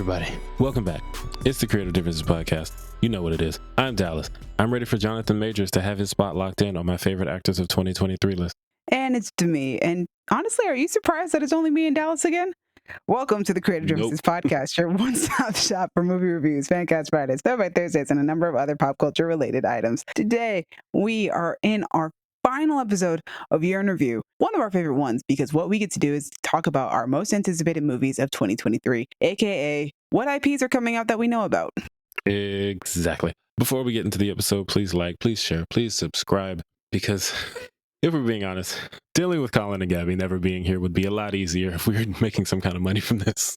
everybody. Welcome back. It's the Creative Differences Podcast. You know what it is. I'm Dallas. I'm ready for Jonathan Majors to have his spot locked in on my favorite actors of 2023 list. And it's to me. And honestly, are you surprised that it's only me and Dallas again? Welcome to the Creative Differences Podcast, your one-stop shop for movie reviews, Fancast Fridays, Throwback Thursdays, and a number of other pop culture-related items. Today, we are in our final episode of Year in Review, one of our favorite ones, because what we get to do is talk about our most anticipated movies of 2023, aka what IPs are coming out that we know about. Exactly. Before we get into the episode, please like, please share, please subscribe, because if we're being honest, dealing with Colin and Gaby never being here would be a lot easier if we were making some kind of money from this.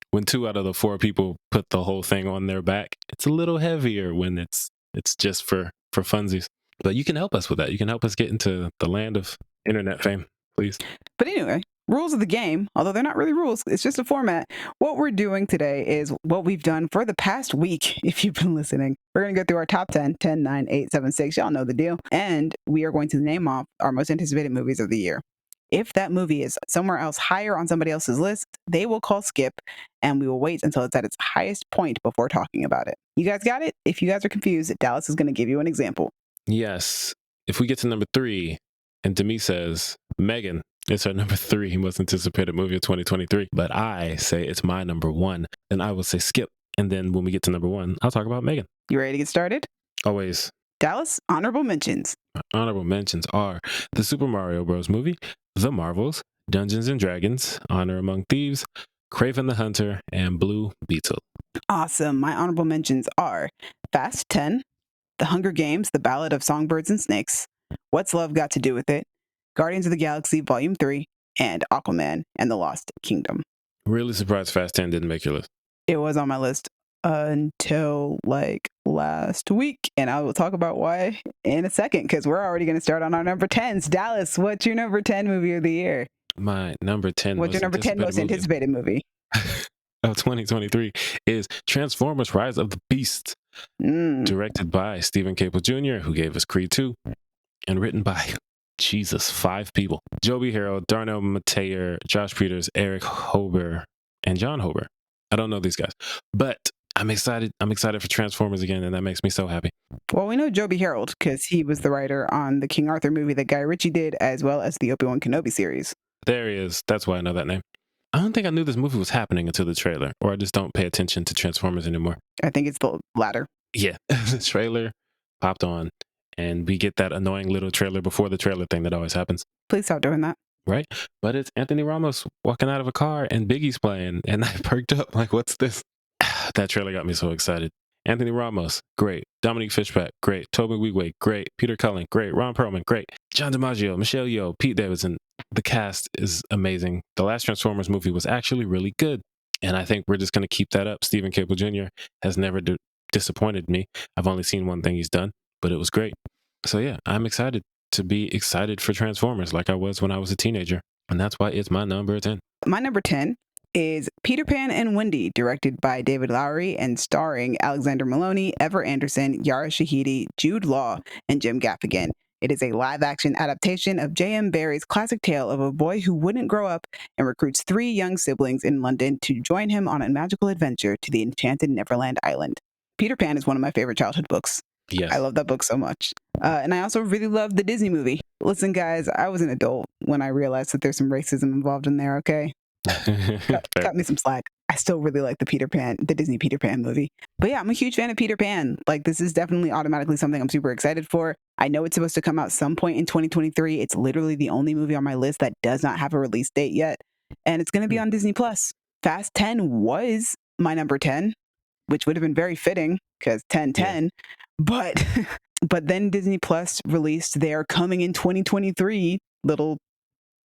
When 2 out of the 4 people put the whole thing on their back, it's a little heavier when it's just for funsies. But you can help us with that. You can help us get into the land of internet fame, please. But anyway, rules of the game, although they're not really rules, it's just a format. What we're doing today is what we've done for the past week, if you've been listening. We're going to go through our top 10, 10, 9, 8, 7, 6. Y'all know the deal. And we are going to name off our most anticipated movies of the year. If that movie is somewhere else higher on somebody else's list, they will call skip, and we will wait until it's at its highest point before talking about it. You guys got it? If you guys are confused, Dallas is going to give you an example. Yes. If we get to number 3, and Demi says, Megan, it's our number 3 most anticipated movie of 2023, but I say it's my number 1, then I will say skip. And then when we get to number 1, I'll talk about Megan. You ready to get started? Always. Dallas, honorable mentions. Honorable mentions are the Super Mario Bros. Movie, The Marvels, Dungeons and Dragons, Honor Among Thieves, Kraven the Hunter, and Blue Beetle. Awesome. My honorable mentions are Fast 10, The Hunger Games, The Ballad of Songbirds and Snakes, What's Love Got to Do with It, Guardians of the Galaxy Volume 3, and Aquaman and the Lost Kingdom. Really surprised Fast 10 didn't make your list. It was on my list until last week, and I will talk about why in a second, because we're already going to start on our number 10s. Dallas, what's your number 10 movie of the year? My number 10 What's your number 10 most anticipated movie of 2023 is Transformers Rise of the Beasts, directed by Stephen Caple Jr., who gave us Creed 2, and written by 5 people. Joby Harold, Darnell Mateer, Josh Peters, Eric Hober, and John Hober. I don't know these guys, but I'm excited. I'm excited for Transformers again, and that makes me so happy. Well, we know Joby Harold because he was the writer on the King Arthur movie that Guy Ritchie did, as well as the Obi-Wan Kenobi series. There he is. That's why I know that name. I don't think I knew this movie was happening until the trailer, or I just don't pay attention to Transformers anymore. I think it's the latter. Yeah, the trailer popped on, and we get that annoying little trailer before the trailer thing that always happens. Please stop doing that. Right? But it's Anthony Ramos walking out of a car, and Biggie's playing, and I perked up like, what's this? That trailer got me so excited. Anthony Ramos, great. Dominique Fishback, great. Tobey Maguire, great. Peter Cullen, great. Ron Perlman, great. John DiMaggio, Michelle Yeoh, Pete Davidson. The cast is amazing. The last Transformers movie was actually really good, and I think we're just going to keep that up. Stephen Caple Jr. has never disappointed me. I've only seen one thing he's done, but it was great. So yeah, I'm excited to be excited for Transformers like I was when I was a teenager, and that's why it's my number 10. My number 10 is Peter Pan and Wendy, directed by David Lowery and starring Alexander Maloney, Ever Anderson, Yara Shahidi, Jude Law, and Jim Gaffigan. It is a live-action adaptation of J.M. Barrie's classic tale of a boy who wouldn't grow up and recruits 3 young siblings in London to join him on a magical adventure to the enchanted Neverland Island. Peter Pan is one of my favorite childhood books. Yes. I love that book so much. And I also really love the Disney movie. Listen, guys, I was an adult when I realized that there's some racism involved in there, okay? Cut me some slack. I still really like the Disney Peter Pan movie. But yeah, I'm a huge fan of Peter Pan. Like, this is definitely automatically something I'm super excited for. I know it's supposed to come out some point in 2023. It's literally the only movie on my list that does not have a release date yet. And it's going to be on Disney Plus. Fast 10 was my number 10, which would have been very fitting because 10-10. Yeah. But then Disney Plus released their coming in 2023 little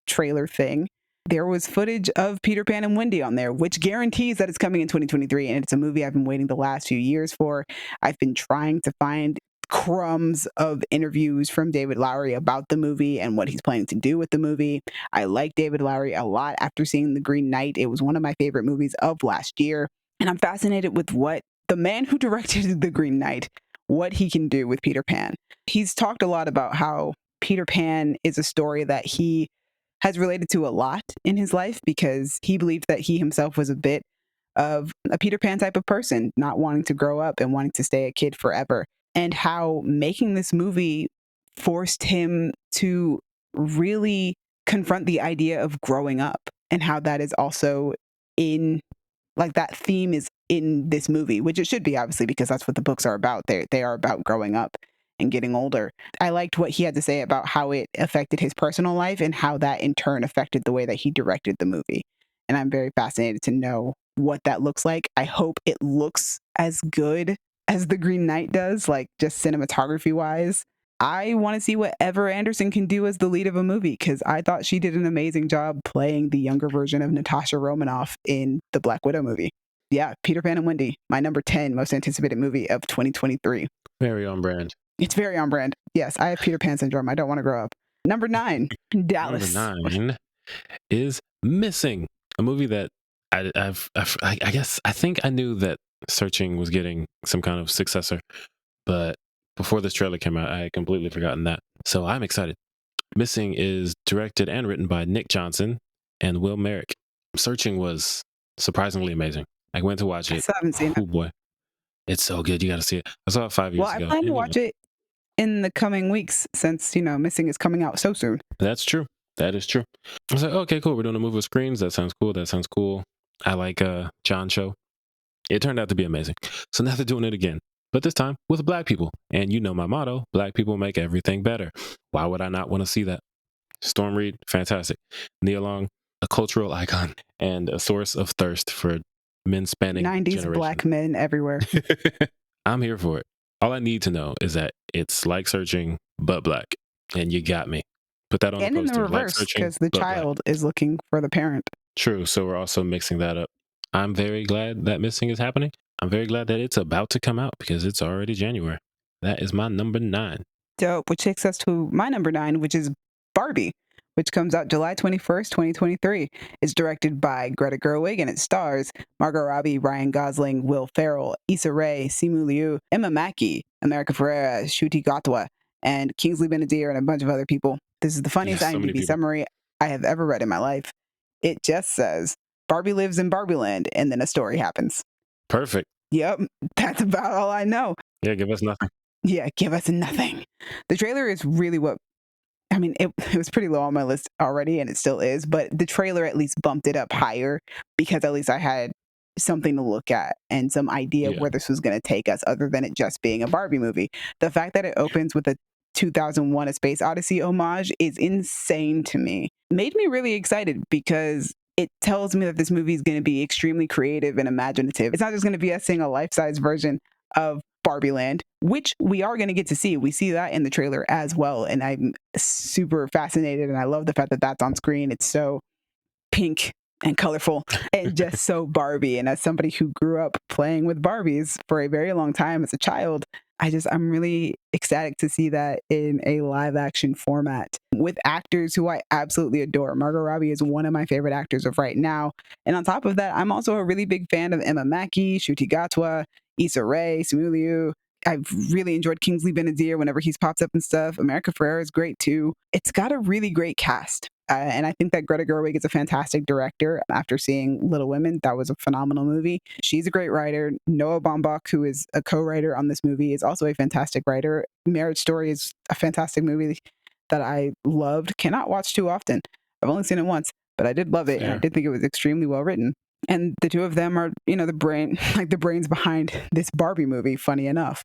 trailer thing. There was footage of Peter Pan and Wendy on there, which guarantees that it's coming in 2023. And it's a movie I've been waiting the last few years for. I've been trying to find crumbs of interviews from David Lowery about the movie and what he's planning to do with the movie. I like David Lowery a lot after seeing The Green Knight. It was one of my favorite movies of last year. And I'm fascinated with what the man who directed The Green Knight, what he can do with Peter Pan. He's talked a lot about how Peter Pan is a story that he has related to a lot in his life because he believed that he himself was a bit of a Peter Pan type of person, not wanting to grow up and wanting to stay a kid forever. And how making this movie forced him to really confront the idea of growing up, and how that is also in, like, that theme is in this movie, which it should be, obviously, because that's what the books are about. They are about growing up and getting older. I liked what he had to say about how it affected his personal life and how that in turn affected the way that he directed the movie. And I'm very fascinated to know what that looks like. I hope it looks as good as The Green Knight does, like just cinematography wise. I want to see what Ever Anderson can do as the lead of a movie, because I thought she did an amazing job playing the younger version of Natasha Romanoff in the Black Widow movie. Yeah, Peter Pan and Wendy, my number 10 most anticipated movie of 2023. Very on brand. It's very on brand. Yes, I have Peter Pan syndrome. I don't want to grow up. Number 9, Dallas. Number 9 is Missing, a movie that I guess I think I knew that Searching was getting some kind of successor, but before this trailer came out, I had completely forgotten that. So I'm excited. Missing is directed and written by Nick Johnson and Will Merrick. Searching was surprisingly amazing. I went to watch I it. still haven't seen it. Oh boy, it's so good. You got to see it. I saw it 5 years Well, I ago. plan to and, watch it in the coming weeks, since, Missing is coming out so soon. That's true. That is true. I was like, okay, cool. We're doing a movie with screens. That sounds cool. That sounds cool. I like John Cho. It turned out to be amazing. So now they're doing it again, but this time with Black people. And you know my motto: Black people make everything better. Why would I not want to see that? Storm Reed, fantastic. Nia Long, a cultural icon and a source of thirst for men spanning 90s generations. Black men everywhere. I'm here for it. All I need to know is that it's like Searching, but Black. And you got me. Put that on And the in the poster. Like reverse, Searching, because the but Black. child is looking for the parent. True. So we're also mixing that up. I'm very glad that Missing is happening. I'm very glad that it's about to come out, because it's already January. That is my number 9. Dope. Which takes us to my number 9, which is Barbie, which comes out July 21st, 2023. It's directed by Greta Gerwig, and it stars Margot Robbie, Ryan Gosling, Will Ferrell, Issa Rae, Simu Liu, Emma Mackey, America Ferrera, Shuti Gatwa, and Kingsley Ben-Adir, and a bunch of other people. This is the funniest Yes, so many IMDb people. summary I have ever read in my life. It just says, Barbie lives in Barbie Land, and then a story happens. Perfect. Yep, that's about all I know. Yeah, give us nothing. Yeah, give us nothing. The trailer is really what, I mean, it was pretty low on my list already, and it still is, but the trailer at least bumped it up higher, because at least I had something to look at and some idea of Yeah. where this was going to take us, other than it just being a Barbie movie. The fact that it opens with a 2001: A Space Odyssey homage is insane to me. Made me really excited, because it tells me that this movie is going to be extremely creative and imaginative. It's not just going to be us seeing a life-size version of Barbie Land, which we are going to get to see. We see that in the trailer as well, and I'm super fascinated, and I love the fact that that's on screen. It's so pink and colorful and just so Barbie. And as somebody who grew up playing with Barbies for a very long time as a child, I'm really ecstatic to see that in a live action format with actors who I absolutely adore. Margot Robbie is one of my favorite actors of right now. And on top of that, I'm also a really big fan of Emma Mackey, Shuti Gatwa, Issa Rae, Simu Liu. I've really enjoyed Kingsley Ben-Adir whenever he's popped up and stuff. America Ferrera is great too. It's got a really great cast. And I think that Greta Gerwig is a fantastic director. After seeing Little Women, that was a phenomenal movie. She's a great writer. Noah Baumbach, who is a co-writer on this movie, is also a fantastic writer. Marriage Story is a fantastic movie that I loved. Cannot watch too often. I've only seen it once, but I did love it. Fair. And I did think it was extremely well written. And the two of them are, the brains behind this Barbie movie, funny enough.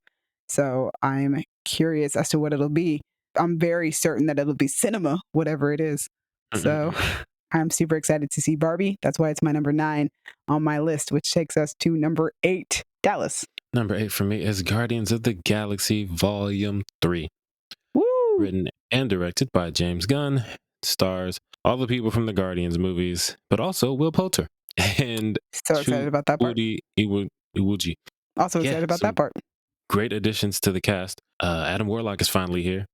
So I'm curious as to what it'll be. I'm very certain that it'll be cinema, whatever it is. So I'm super excited to see Barbie. That's why it's my number 9 on my list, which takes us to number 8, Dallas. Number 8 for me is Guardians of the Galaxy Volume 3. Woo! Written and directed by James Gunn. Stars all the people from the Guardians movies, but also Will Poulter and So excited about that part. Iwuji. Also excited about that part. Great additions to the cast. Adam Warlock is finally here.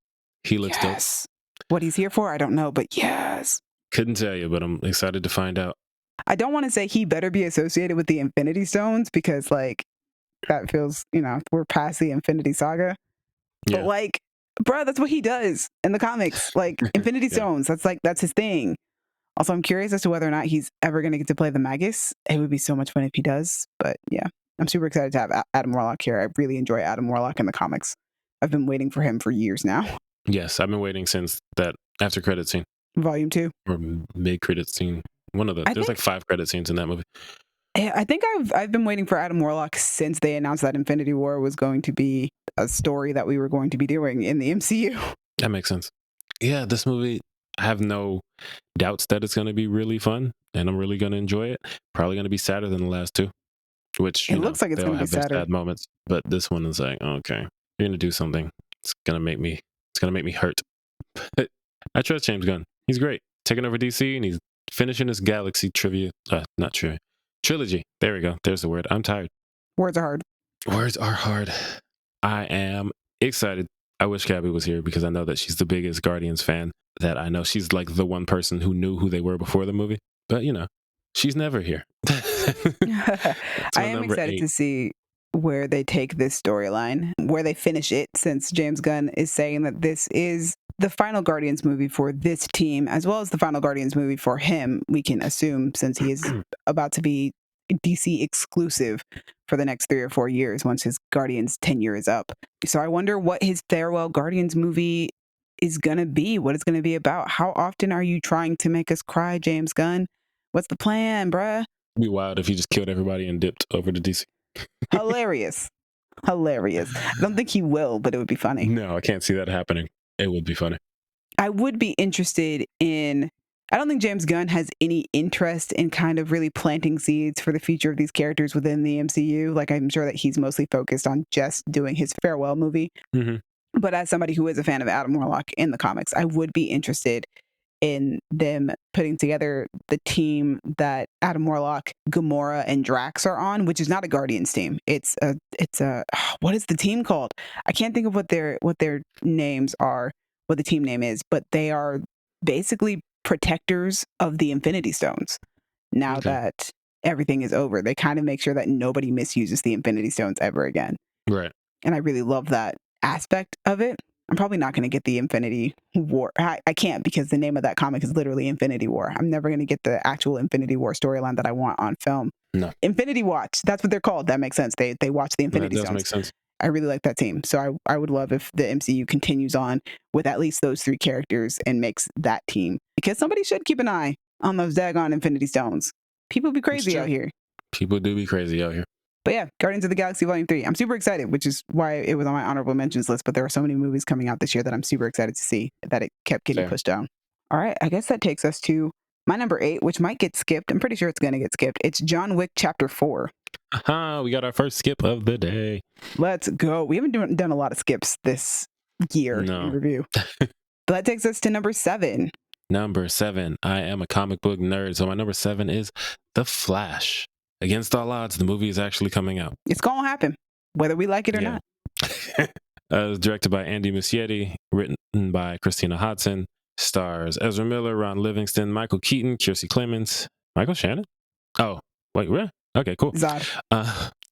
He looks dope. What he's here for, I don't know, but yes. Couldn't tell you, but I'm excited to find out. I don't want to say he better be associated with the Infinity Stones, because that feels, we're past the Infinity Saga. Yeah. But bruh, that's what he does in the comics. Infinity Stones, that's his thing. Also, I'm curious as to whether or not he's ever going to get to play the Magus. It would be so much fun if he does. But yeah, I'm super excited to have Adam Warlock here. I really enjoy Adam Warlock in the comics. I've been waiting for him for years now. Yes, I've been waiting since that after credit scene. Volume 2. Or mid credit scene. There's like 5 credit scenes in that movie. I think I've been waiting for Adam Warlock since they announced that Infinity War was going to be a story that we were going to be doing in the MCU. That makes sense. Yeah, this movie, I have no doubts that it's going to be really fun and I'm really going to enjoy it. Probably going to be sadder than the last two, which looks like it's they going all to be have their sadder. sad moments. But this one is like, okay, you're going to do something. It's going to make me hurt. But I trust James Gunn. He's great. Taking over DC and he's finishing his Galaxy trilogy. There we go. There's the word. I'm tired. Words are hard. Words are hard. I am excited. I wish Gabby was here because I know that she's the biggest Guardians fan that I know. She's like the one person who knew who they were before the movie. But, she's never here. I am excited to see where they take this storyline, where they finish it, since James Gunn is saying that this is the final Guardians movie for this team, as well as the final Guardians movie for him, we can assume, since he is about to be DC exclusive for the next 3 or 4 years once his Guardians tenure is up. So I wonder what his farewell Guardians movie is going to be, what it's going to be about. How often are you trying to make us cry, James Gunn? What's the plan, bruh? It'd be wild if he just killed everybody and dipped over to DC. Hilarious. Hilarious. I don't think he will, but it would be funny. No, I can't see that happening. It would be funny. I would be interested in... I don't think James Gunn has any interest in kind of really planting seeds for the future of these characters within the MCU. Like, I'm sure that he's mostly focused on just doing his farewell movie. Mm-hmm. But as somebody who is a fan of Adam Warlock in the comics, I would be interested in them putting together the team that Adam Warlock, Gamora, and Drax are on, which is not a Guardians team. It's a what is the team called? I can't think of what their names are, what the team name is, but they are basically protectors of the Infinity Stones. Now that everything is over, they kind of make sure that nobody misuses the Infinity Stones ever again. Right. And I really love that aspect of it. I'm probably not going to get the Infinity War. I can't, because the name of that comic is literally Infinity War. I'm never going to get the actual Infinity War storyline that I want on film. No. Infinity Watch. That's what they're called. That makes sense. They watch the Infinity Stones. That does make sense. I really like that team. So I would love if the MCU continues on with at least those 3 characters and makes that team. Because somebody should keep an eye on those daggone Infinity Stones. People be crazy out here. People do be crazy out here. But yeah, Guardians of the Galaxy Volume 3. I'm super excited, which is why it was on my honorable mentions list. But there are so many movies coming out this year that I'm super excited to see that it kept getting pushed down. All right, I guess that takes us to my number 8, which might get skipped. I'm pretty sure it's going to get skipped. It's John Wick Chapter 4. Aha, we got our first skip of the day. Let's go. We haven't done a lot of skips this year in review. But that takes us to number 7. Number 7. I am a comic book nerd, so my number 7 is The Flash. Against all odds, the movie is actually coming out. It's going to happen, whether we like it or not. It was directed by Andy Muschietti, written by Christina Hodson, stars Ezra Miller, Ron Livingston, Michael Keaton, Kiersey Clemens, Michael Shannon? Oh, wait, really? Okay, cool. Zod.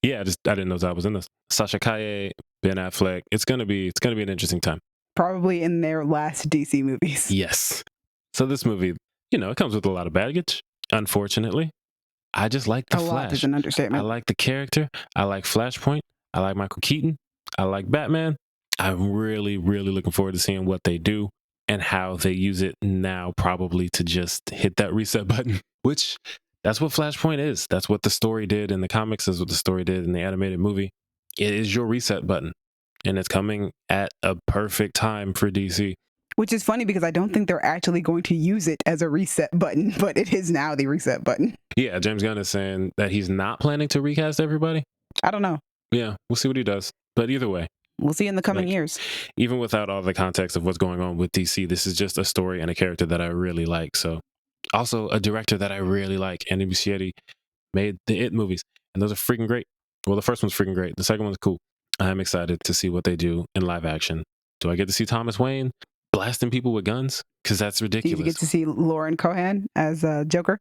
Yeah, I didn't know Zod was in this. Sasha Calle, Ben Affleck. It's gonna be an interesting time. Probably in their last DC movies. Yes. So this movie, it comes with a lot of baggage, unfortunately. I just like the Flash. A lot is an understatement. I like the character. I like Flashpoint. I like Michael Keaton. I like Batman. I'm really, really looking forward to seeing what they do and how they use it now, probably to just hit that reset button, which that's what Flashpoint is. That's what the story did in the comics. That's what the story did in the animated movie. It is your reset button, and it's coming at a perfect time for DC. Which is funny because I don't think they're actually going to use it as a reset button, but it is now the reset button. Yeah, James Gunn is saying that he's not planning to recast everybody. I don't know. Yeah, we'll see what he does. But either way, we'll see in the coming years. Even without all the context of what's going on with DC, this is just a story and a character that I really like. So, also a director that I really like, Andy Muschietti, made the It movies, and those are freaking great. Well, the first one's freaking great. The second one's cool. I'm excited to see what they do in live action. Do I get to see Thomas Wayne blasting people with guns? Because that's ridiculous. Do you get to see Lauren Cohan as Joker?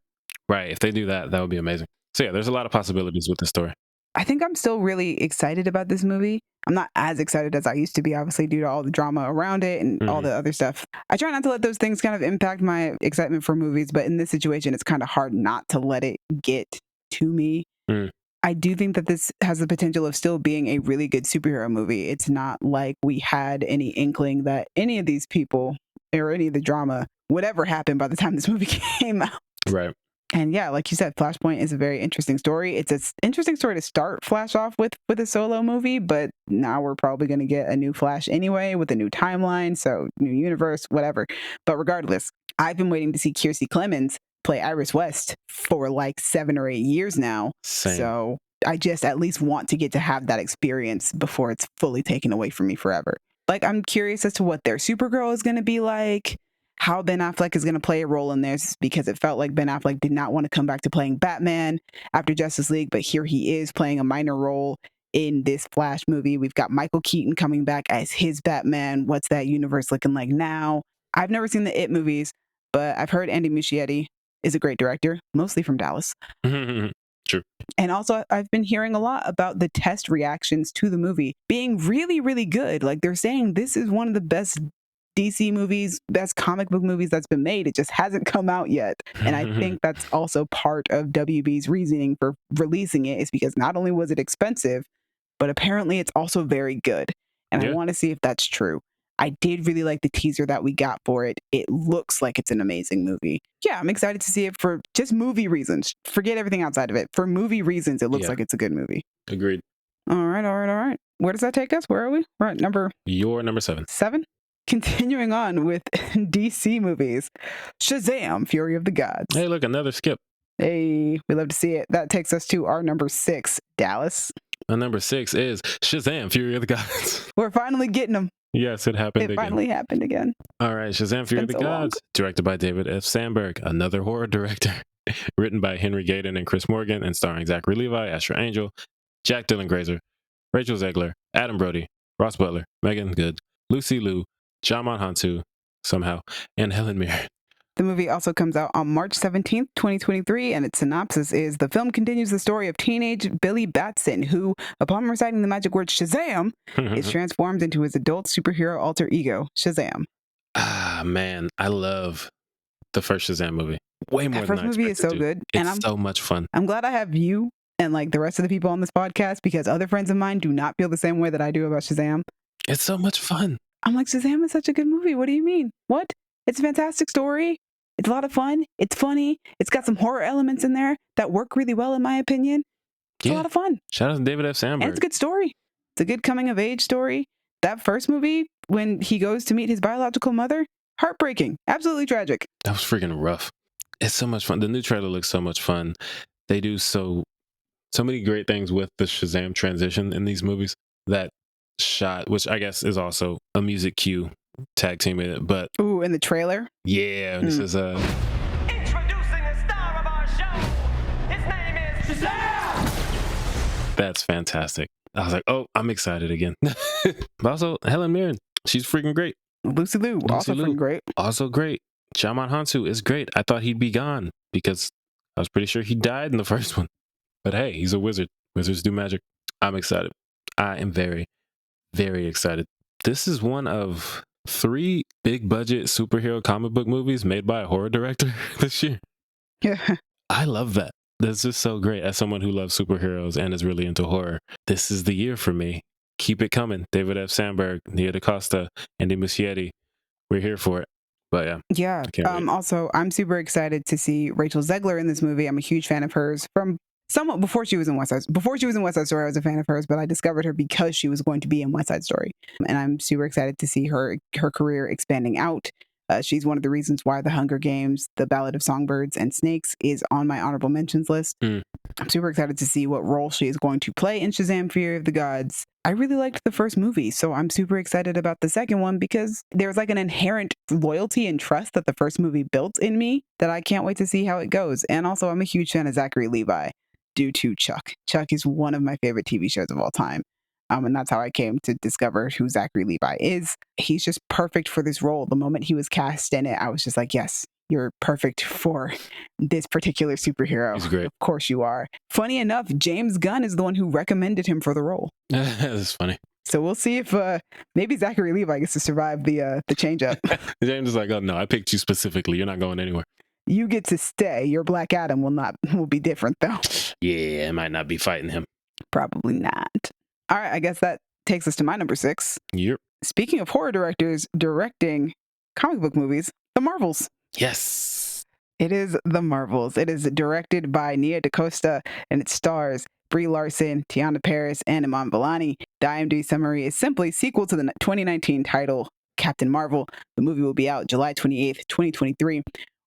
Right. If they do that, that would be amazing. So yeah, there's a lot of possibilities with this story. I think I'm still really excited about this movie. I'm not as excited as I used to be, obviously, due to all the drama around it and all the other stuff. I try not to let those things kind of impact my excitement for movies, but in this situation, it's kind of hard not to let it get to me. I do think that this has the potential of still being a really good superhero movie. It's not like we had any inkling that any of these people or any of the drama would ever happen by the time this movie came out. Right. And yeah, like you said, Flashpoint is a very interesting story. It's an interesting story to start Flash off with a solo movie, but now we're probably going to get a new Flash anyway with a new timeline, so new universe, whatever. But regardless, I've been waiting to see Kiersey Clemons play Iris West for like 7 or 8 years now. Same. So I just at least want to get to have that experience before it's fully taken away from me forever. Like, I'm curious as to what their Supergirl is going to be like, how Ben Affleck is going to play a role in this, because it felt like Ben Affleck did not want to come back to playing Batman after Justice League, but here he is playing a minor role in this Flash movie. We've got Michael Keaton coming back as his Batman. What's that universe looking like now? I've never seen the It movies, but I've heard Andy Muschietti is a great director, mostly from Dallas. True. And also, I've been hearing a lot about the test reactions to the movie being really, really good. Like, they're saying this is one of the best DC movies, best comic book movies that's been made. It just hasn't come out yet. And I think that's also part of WB's reasoning for releasing it, is because not only was it expensive, but apparently it's also very good. And I want to see if that's true. I did really like the teaser that we got for it. It looks like it's an amazing movie. Yeah, I'm excited to see it for just movie reasons. Forget everything outside of it. For movie reasons, it looks like it's a good movie. Agreed. All right. Where does that take us? Where are we? We're at number 7. 7? Continuing on with DC movies. Shazam! Fury of the Gods. Hey, look, another skip. Hey, we love to see it. That takes us to our number 6, Dallas. Our number 6 is Shazam! Fury of the Gods. We're finally getting them. Yes, it happened again. It finally happened again. All right, Shazam! Fury of the Gods, directed by David F. Sandberg, another horror director. Written by Henry Gayden and Chris Morgan, and starring Zachary Levi, Asher Angel, Jack Dylan Grazer, Rachel Zegler, Adam Brody, Ross Butler, Megan Good, Lucy Liu, Jamon Hantu, somehow, and Helen Mirren. The movie also comes out on March 17th, 2023, and its synopsis is: the film continues the story of teenage Billy Batson, who, upon reciting the magic word Shazam, is transformed into his adult superhero alter ego, Shazam. Ah, man, I love the first Shazam movie. Way more that first than I movie is so to. good. It's so much fun. I'm glad I have you and like the rest of the people on this podcast, because other friends of mine do not feel the same way that I do about Shazam. It's so much fun. I'm like, Shazam is such a good movie. What do you mean? What? It's a fantastic story. It's a lot of fun. It's funny. It's got some horror elements in there that work really well, in my opinion. It's a lot of fun. Shout out to David F. Sandberg. And it's a good story. It's a good coming of age story. That first movie, when he goes to meet his biological mother, heartbreaking. Absolutely tragic. That was freaking rough. It's so much fun. The new trailer looks so much fun. They do so many great things with the Shazam transition in these movies. That shot, which I guess is also a music cue, tag team in it, but ooh, in the trailer, this is introducing the star of our show. His name is Shazam! That's fantastic. I was like, oh, I'm excited again. But also Helen Mirren, she's freaking great. Lucy Liu, also freaking great. Also great. Jamon Hantu is great. I thought he'd be gone because I was pretty sure he died in the first one, but hey, he's a wizard. Wizards do magic. I'm excited. I am very, very excited. This is one of 3 big budget superhero comic book movies made by a horror director this year. Yeah. I love that. That's just so great. As someone who loves superheroes and is really into horror, this is the year for me. Keep it coming. David F. Sandberg, Nia DaCosta, Andy Muschietti. We're here for it. But yeah. Also, I'm super excited to see Rachel Zegler in this movie. I'm a huge fan of hers from somewhat before she was in West Side. Before she was in West Side Story, I was a fan of hers, but I discovered her because she was going to be in West Side Story, and I'm super excited to see her career expanding out. She's one of the reasons why The Hunger Games, The Ballad of Songbirds and Snakes is on my honorable mentions list. I'm super excited to see what role she is going to play in Shazam! Fury of the Gods. I really liked the first movie, so I'm super excited about the second one because there's like an inherent loyalty and trust that the first movie built in me that I can't wait to see how it goes. And also, I'm a huge fan of Zachary Levi due to Chuck. Chuck is one of my favorite TV shows of all time. And that's how I came to discover who Zachary Levi is. He's just perfect for this role. The moment he was cast in it, I was just like, yes, you're perfect for this particular superhero. He's great. Of course you are. Funny enough, James Gunn is the one who recommended him for the role. That's funny. So we'll see if maybe Zachary Levi gets to survive the change up. James is like, oh no, I picked you specifically. You're not going anywhere. You get to stay. Your Black Adam will be different though. Yeah, I might not be fighting him. Probably not. All right, I guess that takes us to my number 6. Yep. Speaking of horror directors directing comic book movies, The Marvels. Yes. It is The Marvels. It is directed by Nia DaCosta, and it stars Brie Larson, Tiana Paris, and Iman Vellani. The IMDb summary is simply sequel to the 2019 title Captain Marvel. The movie will be out July 28th, 2023.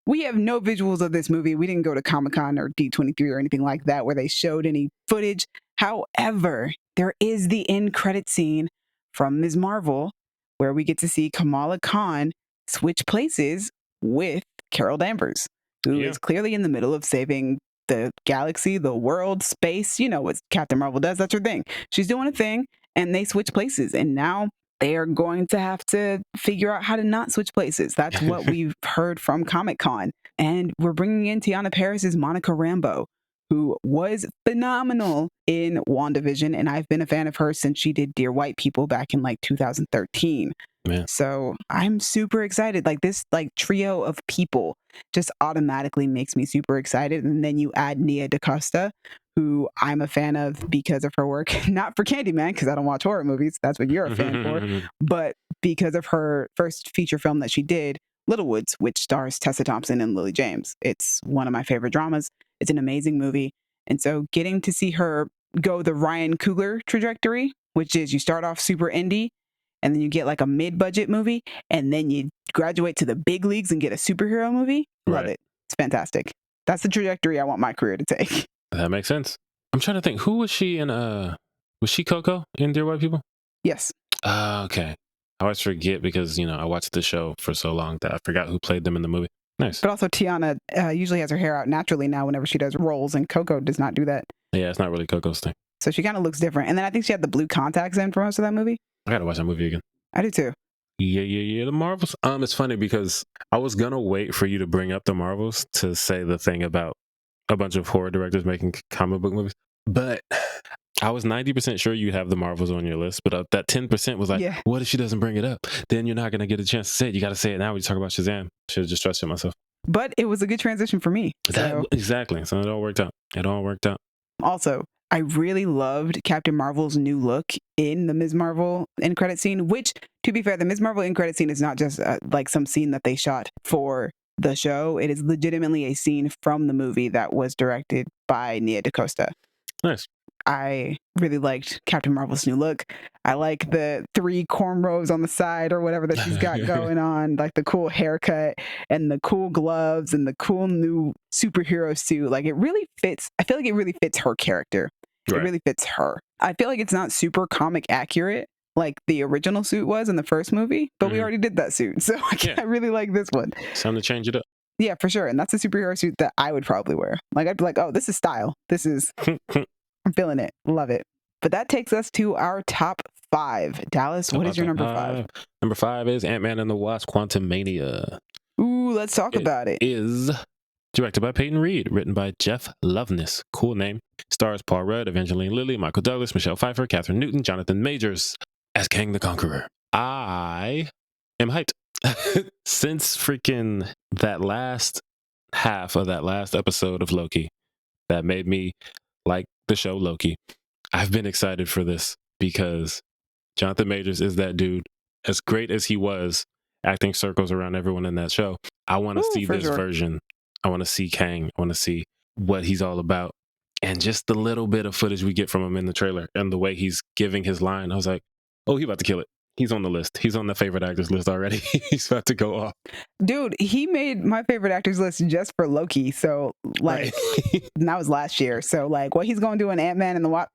We have no visuals of this movie. We didn't go to Comic-Con or D23 or anything like that where they showed any footage. However, there is the end credit scene from Ms. Marvel where we get to see Kamala Khan switch places with Carol Danvers, who is clearly in the middle of saving the galaxy, the world, space. You know what Captain Marvel does. That's her thing. She's doing a thing, and they switch places. And now they are going to have to figure out how to not switch places. That's what we've heard from Comic-Con. And we're bringing in Tiana Paris' Monica Rambeau, who was phenomenal in WandaVision. And I've been a fan of her since she did Dear White People back in like 2013. Man. So I'm super excited. Like this trio of people just automatically makes me super excited. And then you add Nia DaCosta, who I'm a fan of because of her work, not for Candyman, because I don't watch horror movies. That's what you're a fan for. But because of her first feature film that she did, Little Woods, which stars Tessa Thompson and Lily James. It's one of my favorite dramas. It's an amazing movie. And so getting to see her go the Ryan Coogler trajectory, which is you start off super indie, and then you get like a mid-budget movie, and then you graduate to the big leagues and get a superhero movie. Love it. It's fantastic. That's the trajectory I want my career to take. That makes sense. I'm trying to think. Who was she in? Was she Coco in Dear White People? Yes. Okay. I always forget because, I watched the show for so long that I forgot who played them in the movie. Nice. But also Tiana usually has her hair out naturally now whenever she does roles, and Coco does not do that. Yeah, it's not really Coco's thing. So she kind of looks different. And then I think she had the blue contacts in for most of that movie. I gotta watch that movie again. I do too. Yeah, the Marvels. It's funny because I was gonna wait for you to bring up the Marvels to say the thing about a bunch of horror directors making comic book movies, but I was 90% sure you have the Marvels on your list, but that 10% was like, what if she doesn't bring it up? Then you're not gonna get a chance to say it. You gotta say it now when you talk about Shazam. Should have just trusted myself. But it was a good transition for me. Exactly. So it all worked out. Also, I really loved Captain Marvel's new look in the Ms. Marvel end credit scene, which, to be fair, the Ms. Marvel end credit scene is not just like some scene that they shot for the show. It is legitimately a scene from the movie that was directed by Nia DaCosta. Nice. I really liked Captain Marvel's new look. I like the 3 cornrows on the side or whatever that she's got going on, like the cool haircut and the cool gloves and the cool new superhero suit. Like it really fits. I feel like it really fits her character. Right. It really fits her. I feel like it's not super comic accurate like the original suit was in the first movie, but we already did that suit. So I really like this one. It's time to change it up. Yeah, for sure. And that's a superhero suit that I would probably wear. Like I'd be like, oh, this is style. This is... I'm feeling it. Love it. But that takes us to our top 5. Dallas, what is your number 5? Number 5 is Ant-Man and the Wasp: Quantumania. Ooh, let's talk about it. It is directed by Peyton Reed, written by Jeff Loveness. Cool name. Stars Paul Rudd, Evangeline Lilly, Michael Douglas, Michelle Pfeiffer, Catherine Newton, Jonathan Majors as Kang the Conqueror. I am hyped. Since freaking that last half of that last episode of Loki that made me like the show Loki, I've been excited for this because Jonathan Majors is that dude. As great as he was acting circles around everyone in that show, I want to see this version. I want to see Kang. I want to see what he's all about. And just the little bit of footage we get from him in the trailer and the way he's giving his line, I was like, oh, he's about to kill it. He's on the list. He's on the favorite actors list already. He's about to go off. Dude, he made my favorite actors list just for Loki. So, like, and that was last year. So, like, what he's going to do in Ant-Man and the Wasp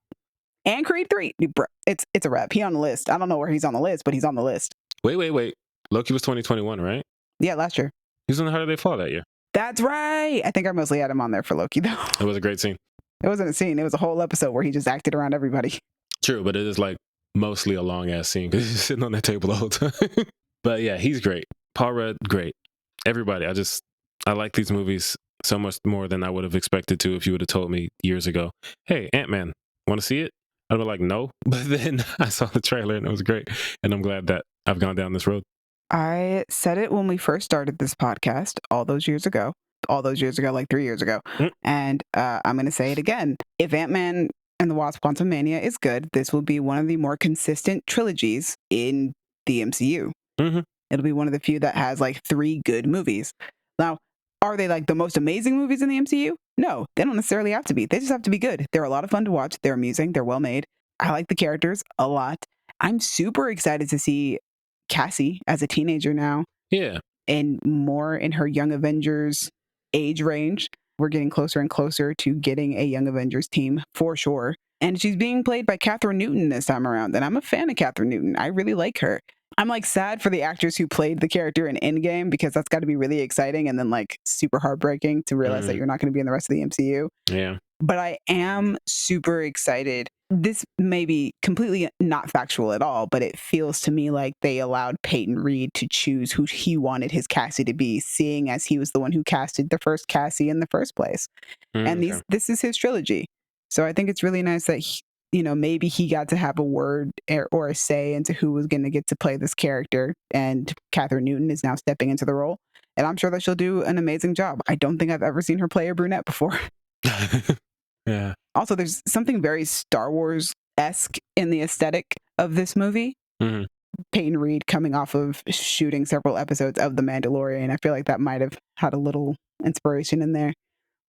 and Creed 3, bro, it's a wrap. He on the list. I don't know where he's on the list, but he's on the list. Wait. Loki was 2021, right? Yeah, last year. He was on How Did They Fall that year. That's right. I think I mostly had him on there for Loki, though. It was a great scene. It wasn't a scene. It was a whole episode where he just acted around everybody. True, but it is like mostly a long ass scene because he's sitting on that table the whole time. But yeah, he's great. Paul Rudd, great. Everybody, I like these movies so much more than I would have expected to if you would have told me years ago, hey, Ant-Man, want to see it? I'd be like, no. But then I saw the trailer and it was great. And I'm glad that I've gone down this road. I said it when we first started this podcast all those years ago, like 3 years ago. Mm. And I'm going to say it again. If Ant-Man and the Wasp Quantumania is good, this will be one of the more consistent trilogies in the MCU. Mm-hmm. It'll be one of the few that has like 3 good movies. Now, are they like the most amazing movies in the MCU? No, they don't necessarily have to be. They just have to be good. They're a lot of fun to watch. They're amusing. They're well made. I like the characters a lot. I'm super excited to see Cassie as a teenager now. Yeah. And more in her Young Avengers age range. We're getting closer and closer to getting a Young Avengers team for sure. And she's being played by Katherine Newton this time around. And I'm a fan of Katherine Newton. I really like her. I'm like sad for the actors who played the character in Endgame because that's got to be really exciting and then like super heartbreaking to realize that you're not going to be in the rest of the MCU. Yeah. But I am super excited. This may be completely not factual at all, but it feels to me like they allowed Peyton Reed to choose who he wanted his Cassie to be, seeing as he was the one who casted the first Cassie in the first place. And Okay. this is his trilogy. So I think it's really nice that maybe he got to have a word or a say into who was going to get to play this character. And Katherine Newton is now stepping into the role. And I'm sure that she'll do an amazing job. I don't think I've ever seen her play a brunette before. Yeah. Also, there's something very Star Wars-esque in the aesthetic of this movie. Mm-hmm. Peyton Reed coming off of shooting several episodes of The Mandalorian. I feel like that might have had a little inspiration in there,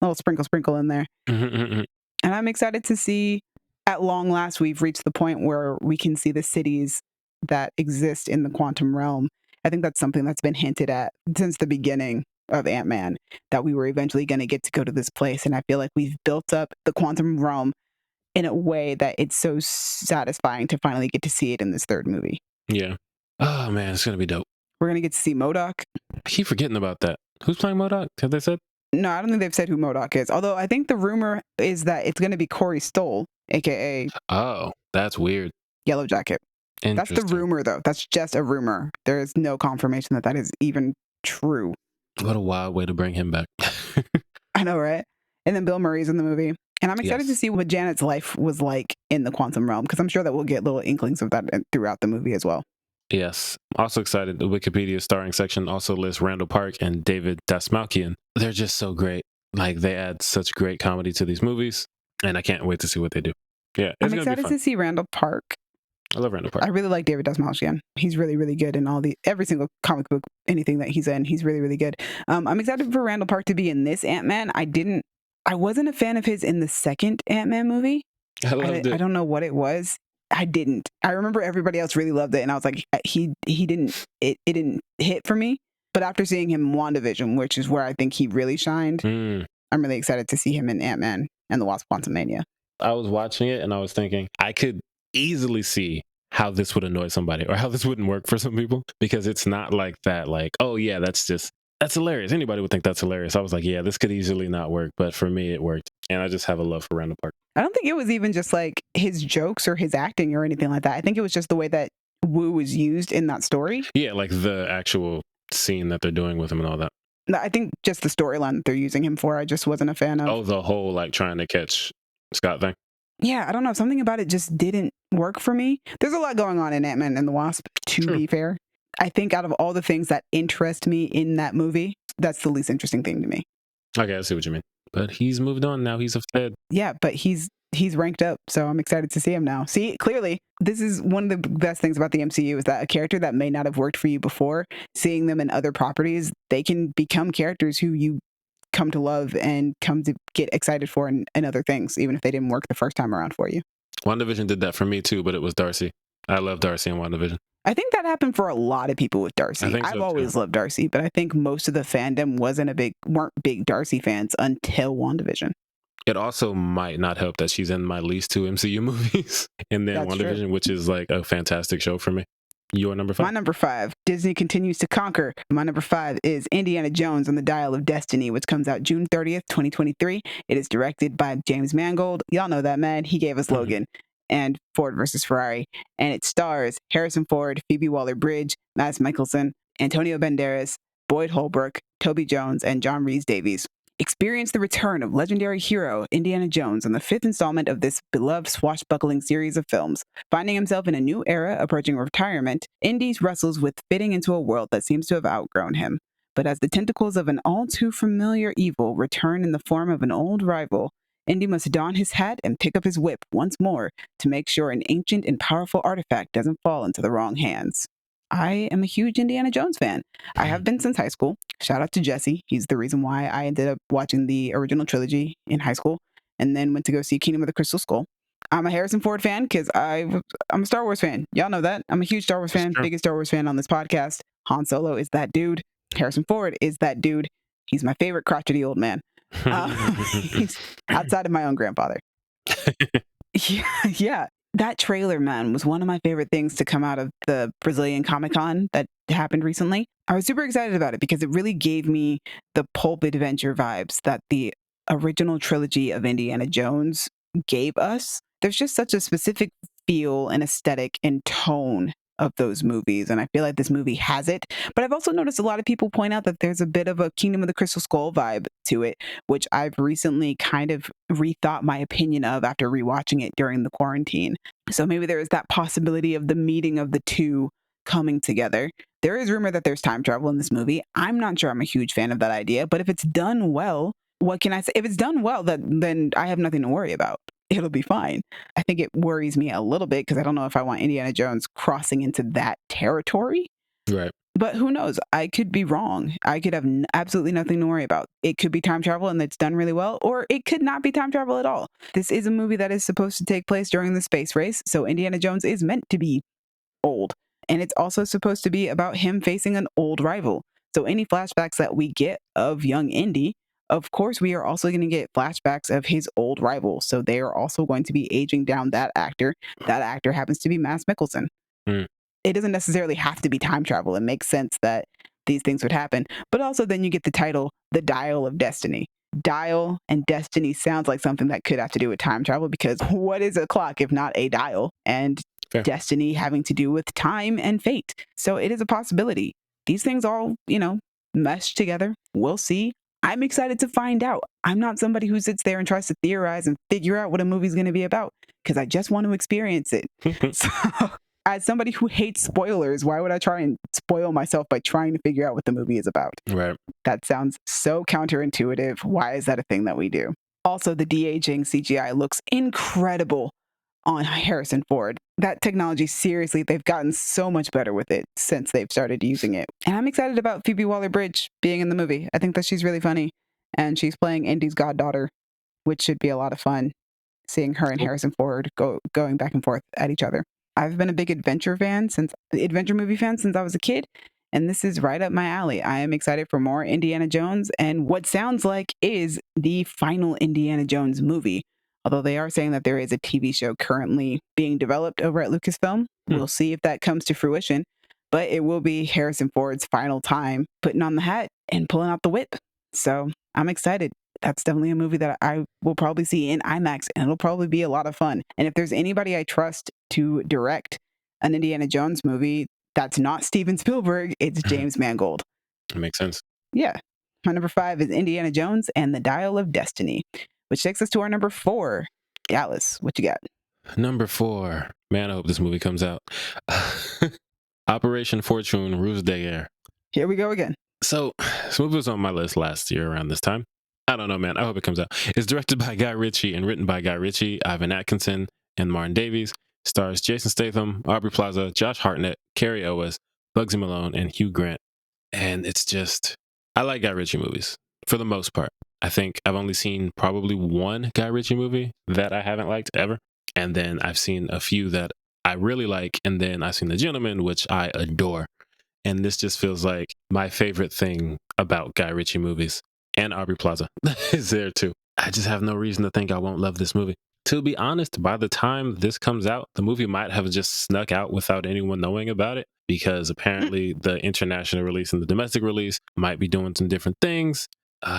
a little sprinkle in there. Mm-hmm. And I'm excited to see, at long last, we've reached the point where we can see the cities that exist in the quantum realm. I think that's something that's been hinted at since the beginning of Ant-Man, that we were eventually going to get to go to this place. And I feel like we've built up the quantum realm in a way that it's so satisfying to finally get to see it in this third movie. Yeah. Oh, man, it's going to be dope. We're going to get to see MODOK. I keep forgetting about that. Who's playing MODOK? Have they said? No, I don't think they've said who MODOK is. Although I think the rumor is that it's going to be Corey Stoll, a.k.a. Oh, that's weird. Yellow Jacket. That's the rumor, though. That's just a rumor. There is no confirmation that that is even true. What a wild way to bring him back. I know, right? And then Bill Murray's in the movie. And I'm excited to see what Janet's life was like in the quantum realm, because I'm sure that we'll get little inklings of that throughout the movie as well. Yes. Also excited. The Wikipedia starring section also lists Randall Park and David Dasmalkian. They're just so great. Like, they add such great comedy to these movies, and I can't wait to see what they do. Yeah, I'm excited to see Randall Park. I love Randall Park. I really like David Dasmalkian. He's really, really good in every single comic book, anything that he's in. He's really, really good. I'm excited for Randall Park to be in this Ant-Man. I wasn't a fan of his in the second Ant-Man movie. I loved it. I don't know what it was. I didn't. I remember everybody else really loved it, and I was like, he didn't. It didn't hit for me. But after seeing him in WandaVision, which is where I think he really shined, I'm really excited to see him in Ant-Man and the Wasp Quantumania. I was watching it and I was thinking, I could easily see how this would annoy somebody or how this wouldn't work for some people, because it's not like that, like, oh yeah, that's hilarious. Anybody would think that's hilarious. I was like, yeah, this could easily not work. But for me, it worked. And I just have a love for Randall Park. I don't think it was even just like his jokes or his acting or anything like that. I think it was just the way that Wu was used in that story. Yeah, like the actual scene that they're doing with him and all that. I think just the storyline that they're using him for, I just wasn't a fan of. Oh, the whole like trying to catch Scott thing. Yeah, I don't know. Something about it just didn't work for me. There's a lot going on in Ant-Man and the Wasp, to be fair. I think out of all the things that interest me in that movie, that's the least interesting thing to me. Okay, I see what you mean. But he's moved on now. He's a Fed. Yeah, but he's ranked up, so I'm excited to see him now. See, clearly, this is one of the best things about the MCU is that a character that may not have worked for you before, seeing them in other properties, they can become characters who you come to love and come to get excited for in other things, even if they didn't work the first time around for you. WandaVision did that for me too, but it was Darcy. I love Darcy in WandaVision. I think that happened for a lot of people with Darcy. I've always loved Darcy, but I think most of the fandom weren't big Darcy fans until WandaVision. It also might not help that she's in my least 2 MCU movies, and then WandaVision, which is like a fantastic show for me. Your number 5? My number 5, Disney continues to conquer. My number 5 is Indiana Jones and the Dial of Destiny, which comes out June 30th, 2023. It is directed by James Mangold. Y'all know that man. He gave us Logan and Ford versus Ferrari. And it stars Harrison Ford, Phoebe Waller-Bridge, Mads Mikkelsen, Antonio Banderas, Boyd Holbrook, Toby Jones, and John Rhys Davies. Experience the return of legendary hero Indiana Jones in the 5th installment of this beloved swashbuckling series of films. Finding himself in a new era approaching retirement, Indy wrestles with fitting into a world that seems to have outgrown him. But as the tentacles of an all-too-familiar evil return in the form of an old rival, Indy must don his hat and pick up his whip once more to make sure an ancient and powerful artifact doesn't fall into the wrong hands. I am a huge Indiana Jones fan. I have been since high school. Shout out to Jesse. He's the reason why I ended up watching the original trilogy in high school and then went to go see Kingdom of the Crystal Skull. I'm a Harrison Ford fan because I'm a Star Wars fan. Y'all know that. I'm a huge Star Wars fan, biggest Star Wars fan on this podcast. Han Solo is that dude. Harrison Ford is that dude. He's my favorite crotchety old man. Outside of my own grandfather. Yeah. That trailer, man, was one of my favorite things to come out of the Brazilian Comic-Con that happened recently. I was super excited about it because it really gave me the pulp adventure vibes that the original trilogy of Indiana Jones gave us. There's just such a specific feel and aesthetic and tone of those movies, and I feel like this movie has it. But I've also noticed a lot of people point out that there's a bit of a Kingdom of the Crystal Skull vibe to it, which I've recently kind of rethought my opinion of after rewatching it during the quarantine. So maybe there is that possibility of the meeting of the two coming together. There is rumor that there's time travel in this movie. I'm not sure I'm a huge fan of that idea, but if it's done well, what can I say? If it's done well, then I have nothing to worry about. It'll be fine. I think it worries me a little bit because I don't know if I want Indiana Jones crossing into that territory. Right. But who knows? I could be wrong. I could have absolutely nothing to worry about. It could be time travel and it's done really well, or it could not be time travel at all. This is a movie that is supposed to take place during the space race, so Indiana Jones is meant to be old. And it's also supposed to be about him facing an old rival. So any flashbacks that we get of young Indy, of course, we are also going to get flashbacks of his old rival. So they are also going to be aging down that actor. That actor happens to be Mads Mikkelsen. It doesn't necessarily have to be time travel. It makes sense that these things would happen. But also then you get the title, The Dial of Destiny. Dial and destiny sounds like something that could have to do with time travel because what is a clock if not a dial? And fair. Destiny having to do with time and fate. So it is a possibility. These things all, mesh together. We'll see. I'm excited to find out. I'm not somebody who sits there and tries to theorize and figure out what a movie's going to be about because I just want to experience it. So, as somebody who hates spoilers, why would I try and spoil myself by trying to figure out what the movie is about? Right. That sounds so counterintuitive. Why is that a thing that we do? Also, the de-aging CGI looks incredible on Harrison Ford. That technology, seriously, they've gotten so much better with it since they've started using it. And I'm excited about Phoebe Waller-Bridge being in the movie. I think that she's really funny. And she's playing Indy's goddaughter, which should be a lot of fun, seeing her and Harrison Ford going back and forth at each other. I've been a big adventure movie fan since I was a kid. And this is right up my alley. I am excited for more Indiana Jones and what sounds like is the final Indiana Jones movie. Although they are saying that there is a TV show currently being developed over at Lucasfilm. We'll see if that comes to fruition. But it will be Harrison Ford's final time putting on the hat and pulling out the whip. So I'm excited. That's definitely a movie that I will probably see in IMAX, and it'll probably be a lot of fun. And if there's anybody I trust to direct an Indiana Jones movie that's not Steven Spielberg, it's James Mangold. That makes sense. Yeah. My number 5 is Indiana Jones and the Dial of Destiny, which takes us to our number 4. Dallas, what you got? Number 4. Man, I hope this movie comes out. Operation Fortune, Rouge de Guerre. Here we go again. So, this movie was on my list last year around this time. I don't know, man. I hope it comes out. It's directed by Guy Ritchie and written by Guy Ritchie, Ivan Atkinson, and Martin Davies. Stars Jason Statham, Aubrey Plaza, Josh Hartnett, Carrie Elwes, Bugsy Malone, and Hugh Grant. And it's just, I like Guy Ritchie movies for the most part. I think I've only seen probably one Guy Ritchie movie that I haven't liked ever. And then I've seen a few that I really like. And then I've seen The Gentleman, which I adore. And this just feels like my favorite thing about Guy Ritchie movies. And Aubrey Plaza is there too. I just have no reason to think I won't love this movie. To be honest, by the time this comes out, the movie might have just snuck out without anyone knowing about it, because apparently the international release and the domestic release might be doing some different things.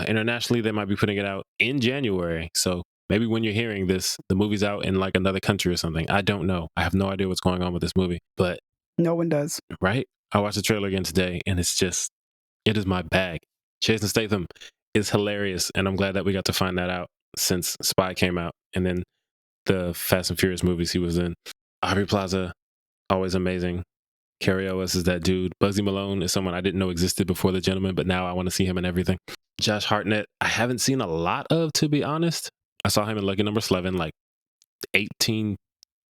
Internationally, they might be putting it out in January. So maybe when you're hearing this, the movie's out in like another country or something. I don't know. I have no idea what's going on with this movie, but no one does. Right? I watched the trailer again today and it is my bag. Jason Statham is hilarious, and I'm glad that we got to find that out since Spy came out, and then the Fast and Furious movies he was in. Aubrey Plaza, always amazing. Carrie Ellis is that dude. Bugsy Malone is someone I didn't know existed before The Gentleman, but now I want to see him in everything. Josh Hartnett, I haven't seen a lot of, to be honest. I saw him in Lucky Number 11 like 18,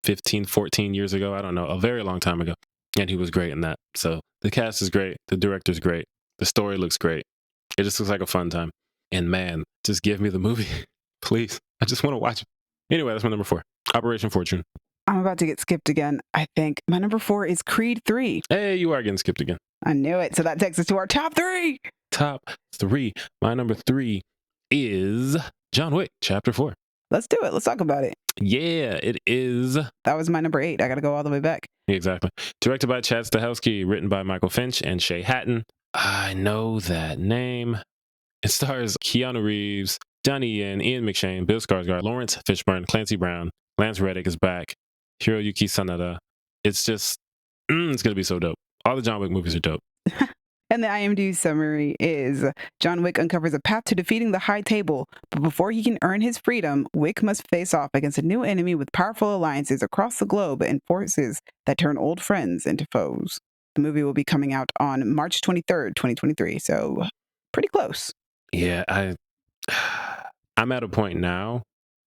15, 14 years ago. I don't know, a very long time ago. And he was great in that. So the cast is great. The director's great. The story looks great. It just looks like a fun time. And man, just give me the movie. Please. I just want to watch it. Anyway, that's my number 4. Operation Fortune. I'm about to get skipped again, I think. My number 4 is Creed 3. Hey, you are getting skipped again. I knew it. So that takes us to our top 3. Top 3. My number 3 is John Wick, Chapter 4. Let's do it. Let's talk about it. Yeah, it is. That was my number 8. I got to go all the way back. Exactly. Directed by Chad Stahelski, written by Michael Finch and Shay Hatton. I know that name. It stars Keanu Reeves, Donnie Yen, Ian McShane, Bill Skarsgård, Lawrence Fishburne, Clancy Brown, Lance Reddick is back, Hiroyuki Sanada. It's just, it's going to be so dope. All the John Wick movies are dope. And the IMDb summary is, John Wick uncovers a path to defeating the High Table, but before he can earn his freedom, Wick must face off against a new enemy with powerful alliances across the globe and forces that turn old friends into foes. The movie will be coming out on March 23rd, 2023, so pretty close. Yeah, I'm at a point now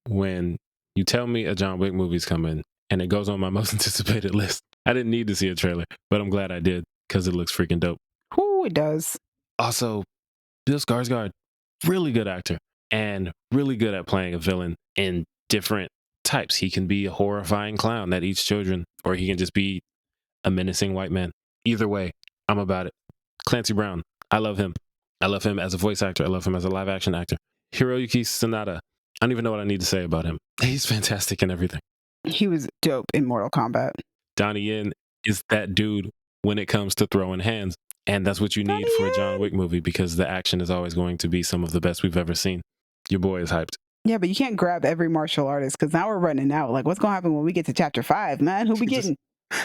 when you tell me a John Wick movie's coming and it goes on my most anticipated list. I didn't need to see a trailer, but I'm glad I did because it looks freaking dope. Whoo, it does. Also, Bill Skarsgård, really good actor and really good at playing a villain in different types. He can be a horrifying clown that eats children, or he can just be a menacing white man. Either way, I'm about it. Clancy Brown, I love him. I love him as a voice actor. I love him as a live action actor. Hiroyuki Sanada, I don't even know what I need to say about him. He's fantastic in everything. He was dope in Mortal Kombat. Donnie Yen is that dude when it comes to throwing hands. And that's what you need Donnie for a John Yen. Wick movie, because the action is always going to be some of the best we've ever seen. Your boy is hyped. Yeah, but you can't grab every martial artist because now we're running out. Like, what's going to happen when we get to chapter 5, man? Who we getting?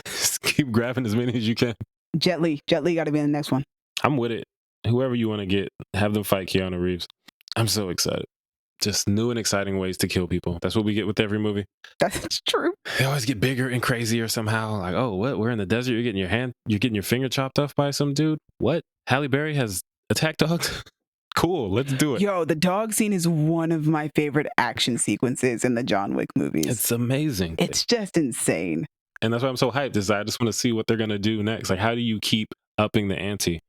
Just keep grabbing as many as you can. Jet Li. Jet Li got to be in the next one. I'm with it. Whoever you want to get, have them fight Keanu Reeves. I'm so excited. Just new and exciting ways to kill people. That's what we get with every movie. That's true. They always get bigger and crazier somehow. Like, oh, what? We're in the desert. You're getting your finger chopped off by some dude. What? Halle Berry has attack dogs? Cool. Let's do it. Yo, the dog scene is one of my favorite action sequences in the John Wick movies. It's amazing. It's just insane. And that's why I'm so hyped, is I just want to see what they're going to do next. Like, how do you keep upping the ante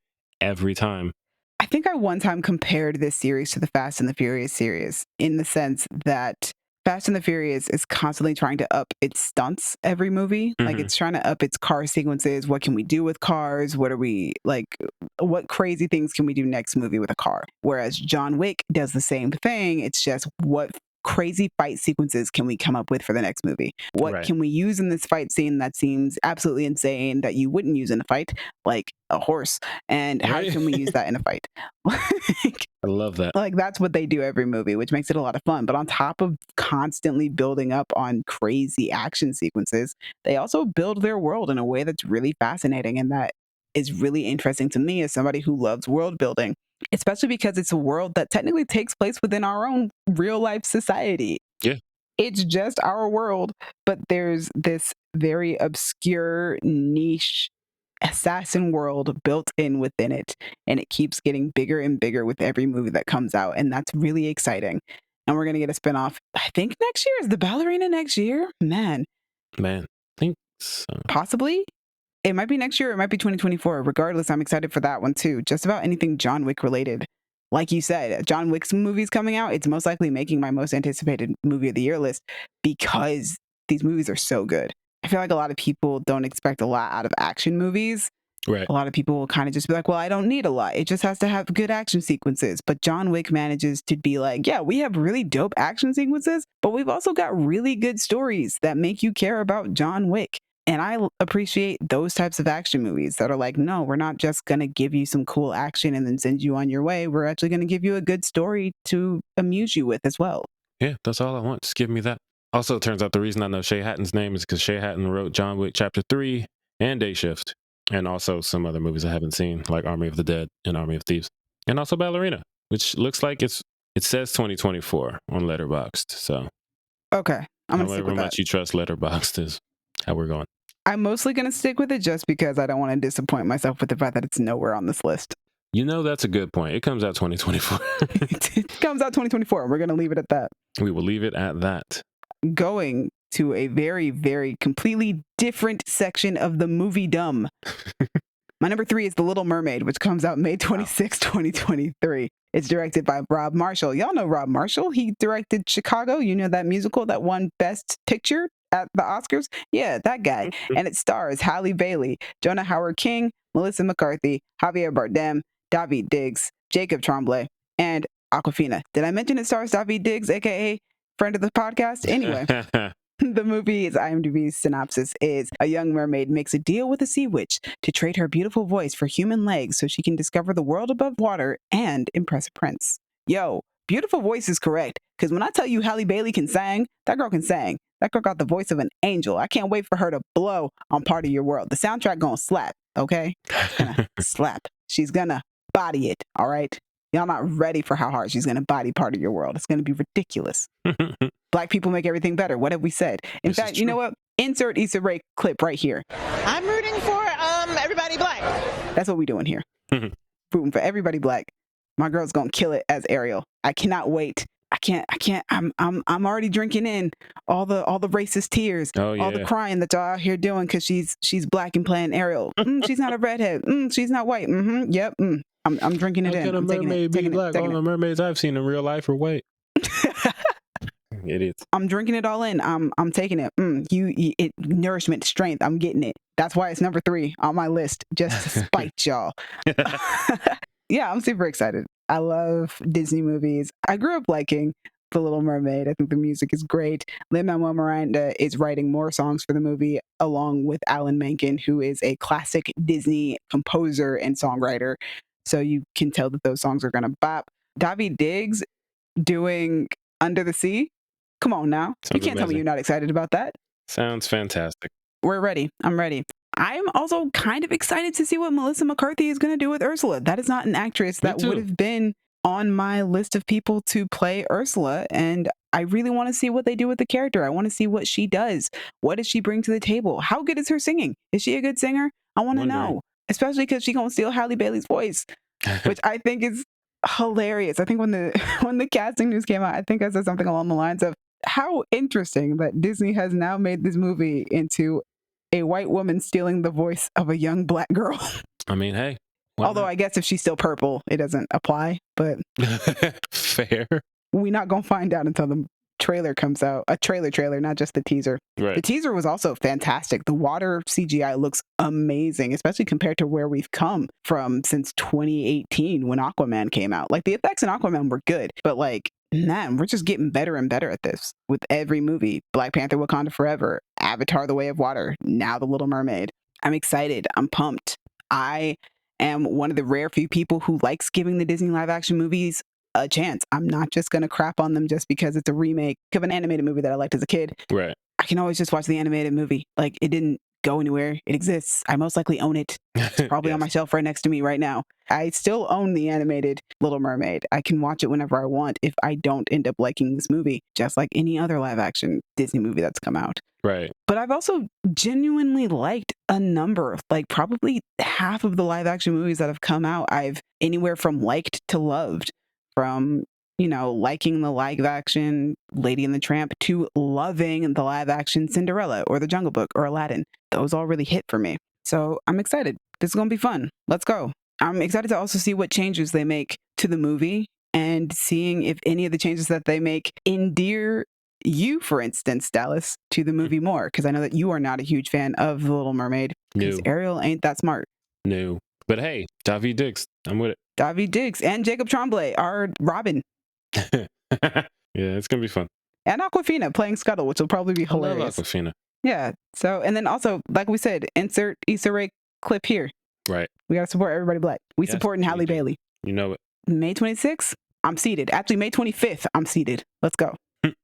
every time? I think I one time compared this series to the Fast and the Furious series in the sense that Fast and the Furious is constantly trying to up its stunts every movie. Like, it's trying to up its car sequences. What can we do with cars? What crazy things can we do next movie with a car? Whereas John Wick does the same thing. It's just, what crazy fight sequences can we come up with for the next movie? What can we use in this fight scene that seems absolutely insane that you wouldn't use in a fight, like a horse? And how can we use that in a fight? I love that. Like, that's what they do every movie, which makes it a lot of fun. But on top of constantly building up on crazy action sequences, they also build their world in a way that's really fascinating, and that is really interesting to me as somebody who loves world building, especially because it's a world that technically takes place within our own real life society. Yeah. It's just our world, but there's this very obscure niche assassin world built in within it, and it keeps getting bigger and bigger with every movie that comes out, and that's really exciting. And we're gonna get a spinoff, I think next year. Is the ballerina next year? Man, I think so. Possibly. It might be next year, or it might be 2024. Regardless, I'm excited for that one too. Just about anything John Wick related. Like you said, John Wick's movie's coming out. It's most likely making my most anticipated movie of the year list because these movies are so good. I feel like a lot of people don't expect a lot out of action movies. Right. A lot of people will kind of just be like, well, I don't need a lot. It just has to have good action sequences. But John Wick manages to be like, yeah, we have really dope action sequences, but we've also got really good stories that make you care about John Wick. And I appreciate those types of action movies that are like, no, we're not just going to give you some cool action and then send you on your way. We're actually going to give you a good story to amuse you with as well. Yeah, that's all I want. Just give me that. Also, it turns out the reason I know Shay Hatton's name is because Shay Hatton wrote John Wick Chapter 3 and Day Shift, and also some other movies I haven't seen, like Army of the Dead and Army of Thieves, and also Ballerina, which looks like it says 2024 on Letterboxd. So Okay, I'm gonna stick however with that. much you trust Letterboxd is how we're going. I'm mostly gonna stick with it just because I don't want to disappoint myself with the fact that it's nowhere on this list. You know, that's a good point. It comes out 2024. It comes out 2024. We're gonna leave it at that. We will leave it at that. Going to a very, very completely different section of the movie dumb. My number 3 is The Little Mermaid, which comes out May 26, 2023. It's directed by Rob Marshall. Y'all know Rob Marshall. He directed Chicago. You know that musical that won Best Picture at the Oscars? Yeah, that guy. And it stars Halle Bailey, Jonah Howard-King, Melissa McCarthy, Javier Bardem, David Diggs, Jacob Tremblay, and Awkwafina. Did I mention it stars David Diggs, aka friend of the podcast? Anyway. The movie's IMDb synopsis is: a young mermaid makes a deal with a sea witch to trade her beautiful voice for human legs so she can discover the world above water and impress a prince. Yo, beautiful voice is correct, because when I tell you Halle Bailey can sing, that girl can sing. That girl got the voice of an angel. I can't wait for her to blow on Part of Your World. The soundtrack gonna slap, okay? It's gonna slap. She's gonna body it, all right? Y'all not ready for how hard she's gonna body Part of Your World. It's gonna be ridiculous. Black people make everything better. What have we said? In This fact, is you know true. what? Insert Issa Rae clip right here. I'm rooting for everybody black. That's what we doing here. Rooting for everybody black. My girl's gonna kill it as Ariel. I cannot wait. I can't. I'm already drinking in all the racist tears, Oh, all the yeah. crying that y'all out here doing because she's black and playing Ariel. She's not a redhead. She's not white. Yep. I'm drinking it How in. can a I'm taking mermaid it. be Taking it. black? Taking All it. the mermaids I've seen in real life are white. Idiots. I'm drinking it all in. I'm taking it. It nourishment, strength. I'm getting it. That's why it's number 3 on my list, just to spite y'all. Yeah, I'm super excited. I love Disney movies. I grew up liking The Little Mermaid. I think the music is great. Lin-Manuel Miranda is writing more songs for the movie, along with Alan Menken, who is a classic Disney composer and songwriter. So you can tell that those songs are gonna bop. David Diggs doing Under the Sea. Come on now. You Sounds can't tell me amazing. you're not excited about that. Sounds fantastic. We're ready. I'm ready. I'm also kind of excited to see what Melissa McCarthy is going to do with Ursula. That is not an actress Me that too. would have been on my list of people to play Ursula. And I really want to see what they do with the character. I want to see what she does. What does she bring to the table? How good is her singing? Is she a good singer? I want to Wondering. know. Especially because she's going to steal Halle Bailey's voice, which I think is hilarious. I think when the casting news came out, I think I said something along the lines of, how interesting that Disney has now made this movie into a white woman stealing the voice of a young black girl. I mean, hey. why Although I guess if she's still purple, it doesn't apply. But not? Fair. we're not going to find out until the trailer comes out. A trailer, not just the teaser. Right. The teaser was also fantastic. The water CGI looks amazing, especially compared to where we've come from since 2018 when Aquaman came out. Like, the effects in Aquaman were good, but like, man, we're just getting better and better at this with every movie. Black Panther, Wakanda Forever, Avatar, The Way of Water, now The Little Mermaid. I'm excited. I'm pumped. I am one of the rare few people who likes giving the Disney live action movies a chance. I'm not just going to crap on them just because it's a remake of an animated movie that I liked as a kid. Right. I can always just watch the animated movie. Like, it didn't go anywhere. It exists. I most likely own it. It's probably on my shelf right next to me right now. I still own the animated Little Mermaid. I can watch it whenever I want if I don't end up liking this movie, just like any other live action Disney movie that's come out. Right. But I've also genuinely liked a number, like probably half of the live action movies that have come out. I've anywhere from liked to loved, from, you know, liking the live action Lady and the Tramp to loving the live action Cinderella or The Jungle Book or Aladdin. Those all really hit for me. So I'm excited. This is going to be fun. Let's go. I'm excited to also see what changes they make to the movie and seeing if any of the changes that they make endear you, for instance, Dallas, to the movie more. Because I know that you are not a huge fan of The Little Mermaid. Because No. Ariel ain't that smart. No. But hey, David Diggs, I'm with David Diggs and Jacob Tremblay are Robin. it. Yeah, it's going to be fun. And Awkwafina playing Scuttle, which will probably be hilarious. I love Awkwafina. Yeah. So, and then also, like we said, insert Issa Rae clip here. Right. We got to support everybody black. We Yes, supporting Halle we do. Bailey. You know it. May 26th, I'm seated. Actually, May 25th, I'm seated. Let's go.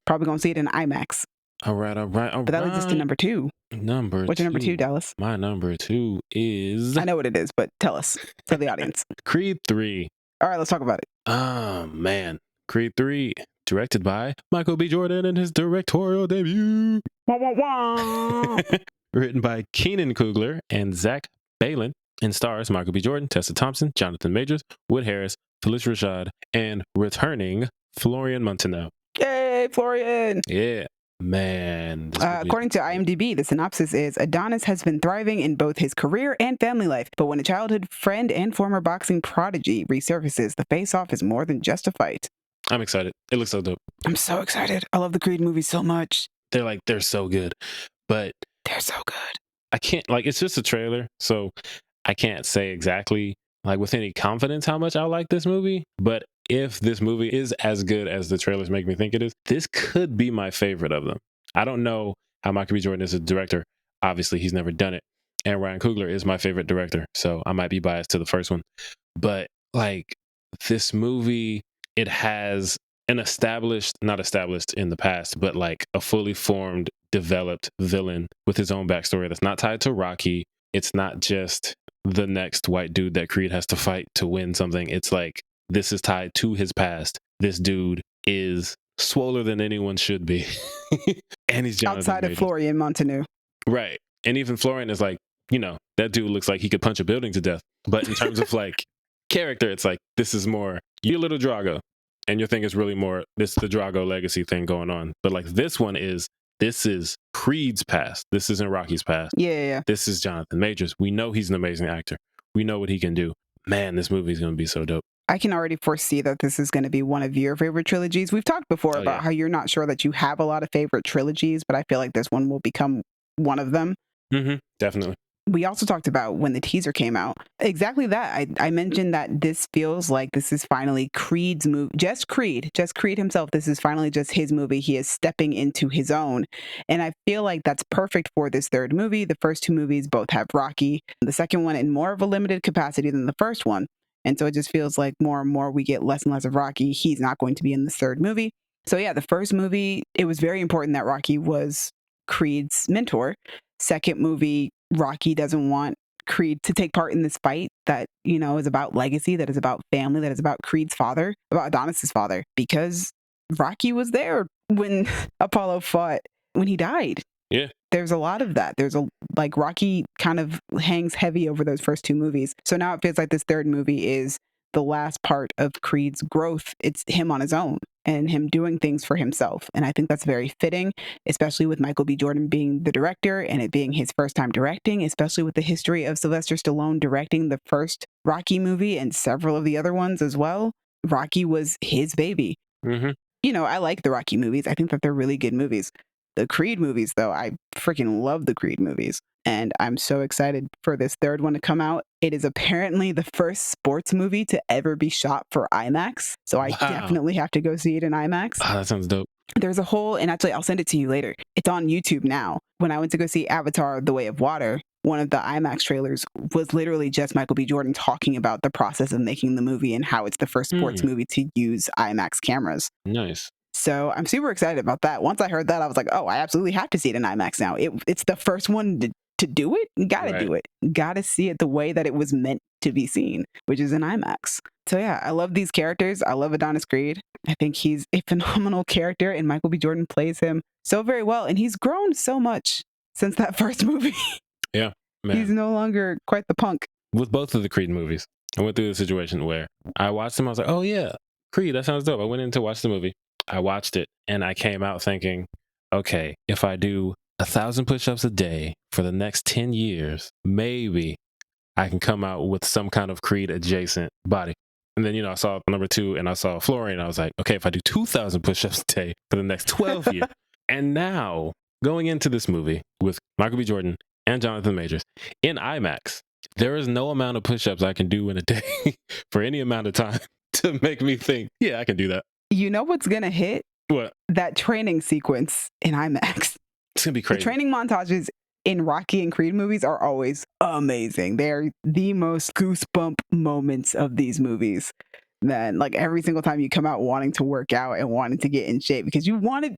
Probably going to see it in IMAX. All right. But that leads us to number 2. Number What's your number 2, Dallas? My number 2 is I know what it is, but tell us. Tell the audience. Creed 3. All right, let's talk about it. Oh, man. Creed 3, directed by Michael B. Jordan in his directorial debut. Wah, wah, wah. Written by Keenan Coogler and Zach Balin, and stars Michael B. Jordan, Tessa Thompson, Jonathan Majors, Wood Harris, Felicia Rashad, and returning Florian Munteanu. Yay, Florian! Yeah, man. According to IMDb, the synopsis is Adonis has been thriving in both his career and family life, but when a childhood friend and former boxing prodigy resurfaces, the face-off is more than just a fight. I'm excited. It looks so dope. I'm so excited. I love the Creed movies so much. They're so good, but they're so good. I can't, it's just a trailer, so I can't say exactly with any confidence how much I like this movie. But if this movie is as good as the trailers make me think it is, this could be my favorite of them. I don't know how Michael B. Jordan is a director. Obviously, he's never done it. And Ryan Coogler is my favorite director, so I might be biased to the first one. But this movie, it has an not established in the past, but a fully formed, developed villain with his own backstory that's not tied to Rocky. It's not just the next white dude that Creed has to fight to win something. It's this is tied to his past. This dude is swoller than anyone should be. And he's Jonathan outside Majors. Of Florian Munteanu. Right. And even Florian is that dude looks like he could punch a building to death. But in terms of character, it's this is more, you're a little Drago. And your thing is really more, this the Drago legacy thing going on. But this is Creed's past. This isn't Rocky's past. Yeah. This is Jonathan Majors. We know he's an amazing actor. We know what he can do. Man, this movie's going to be so dope. I can already foresee that this is going to be one of your favorite trilogies. We've talked before about how you're not sure that you have a lot of favorite trilogies, but I feel like this one will become one of them. Mm-hmm. Definitely. We also talked about when the teaser came out. Exactly that. I mentioned that this feels like this is finally Creed's movie. Just Creed himself. This is finally just his movie. He is stepping into his own. And I feel like that's perfect for this third movie. The first two movies both have Rocky. The second one in more of a limited capacity than the first one. And so it just feels like more and more we get less and less of Rocky. He's not going to be in this third movie. So yeah, the first movie, it was very important that Rocky was Creed's mentor. Second movie, Rocky doesn't want Creed to take part in this fight that, is about legacy, that is about family, that is about Creed's father, about Adonis's father, because Rocky was there when Apollo fought, when he died. Yeah. There's a lot of that. Rocky kind of hangs heavy over those first two movies. So now it feels like this third movie is the last part of Creed's growth. It's him on his own and him doing things for himself. And I think that's very fitting, especially with Michael B. Jordan being the director and it being his first time directing, especially with the history of Sylvester Stallone directing the first Rocky movie and several of the other ones as well. Rocky was his baby. Mm-hmm. I like the Rocky movies. I think that they're really good movies. The Creed movies, though, I freaking love the Creed movies. And I'm so excited for this third one to come out. It is apparently the first sports movie to ever be shot for IMAX. So I definitely have to go see it in IMAX. Oh, that sounds dope. There's a whole, and actually I'll send it to you later. It's on YouTube now. When I went to go see Avatar: The Way of Water, one of the IMAX trailers was literally just Michael B. Jordan talking about the process of making the movie and how it's the first sports movie to use IMAX cameras. Nice. So I'm super excited about that. Once I heard that, I was like, oh, I absolutely have to see it in IMAX now. It's the first one to do it. You gotta do it. Gotta see it the way that it was meant to be seen, which is in IMAX. So yeah, I love these characters. I love Adonis Creed. I think he's a phenomenal character and Michael B. Jordan plays him so very well. And he's grown so much since that first movie. Yeah, man. He's no longer quite the punk. With both of the Creed movies, I went through a situation where I watched them. I was like, oh yeah, Creed, that sounds dope. I went in to watch the movie. I watched it and I came out thinking, okay, if I do 1,000 push-ups a day for the next 10 years, maybe I can come out with some kind of Creed adjacent body. And then, I saw number 2 and I saw Florian. I was like, okay, if I do 2,000 push-ups a day for the next 12 years. And now going into this movie with Michael B. Jordan and Jonathan Majors in IMAX, there is no amount of push-ups I can do in a day for any amount of time to make me think, yeah, I can do that. You know what's going to hit? What? That training sequence in IMAX. It's going to be crazy. The training montages in Rocky and Creed movies are always amazing. They're the most goosebump moments of these movies. Man, every single time you come out wanting to work out and wanting to get in shape because you wanted,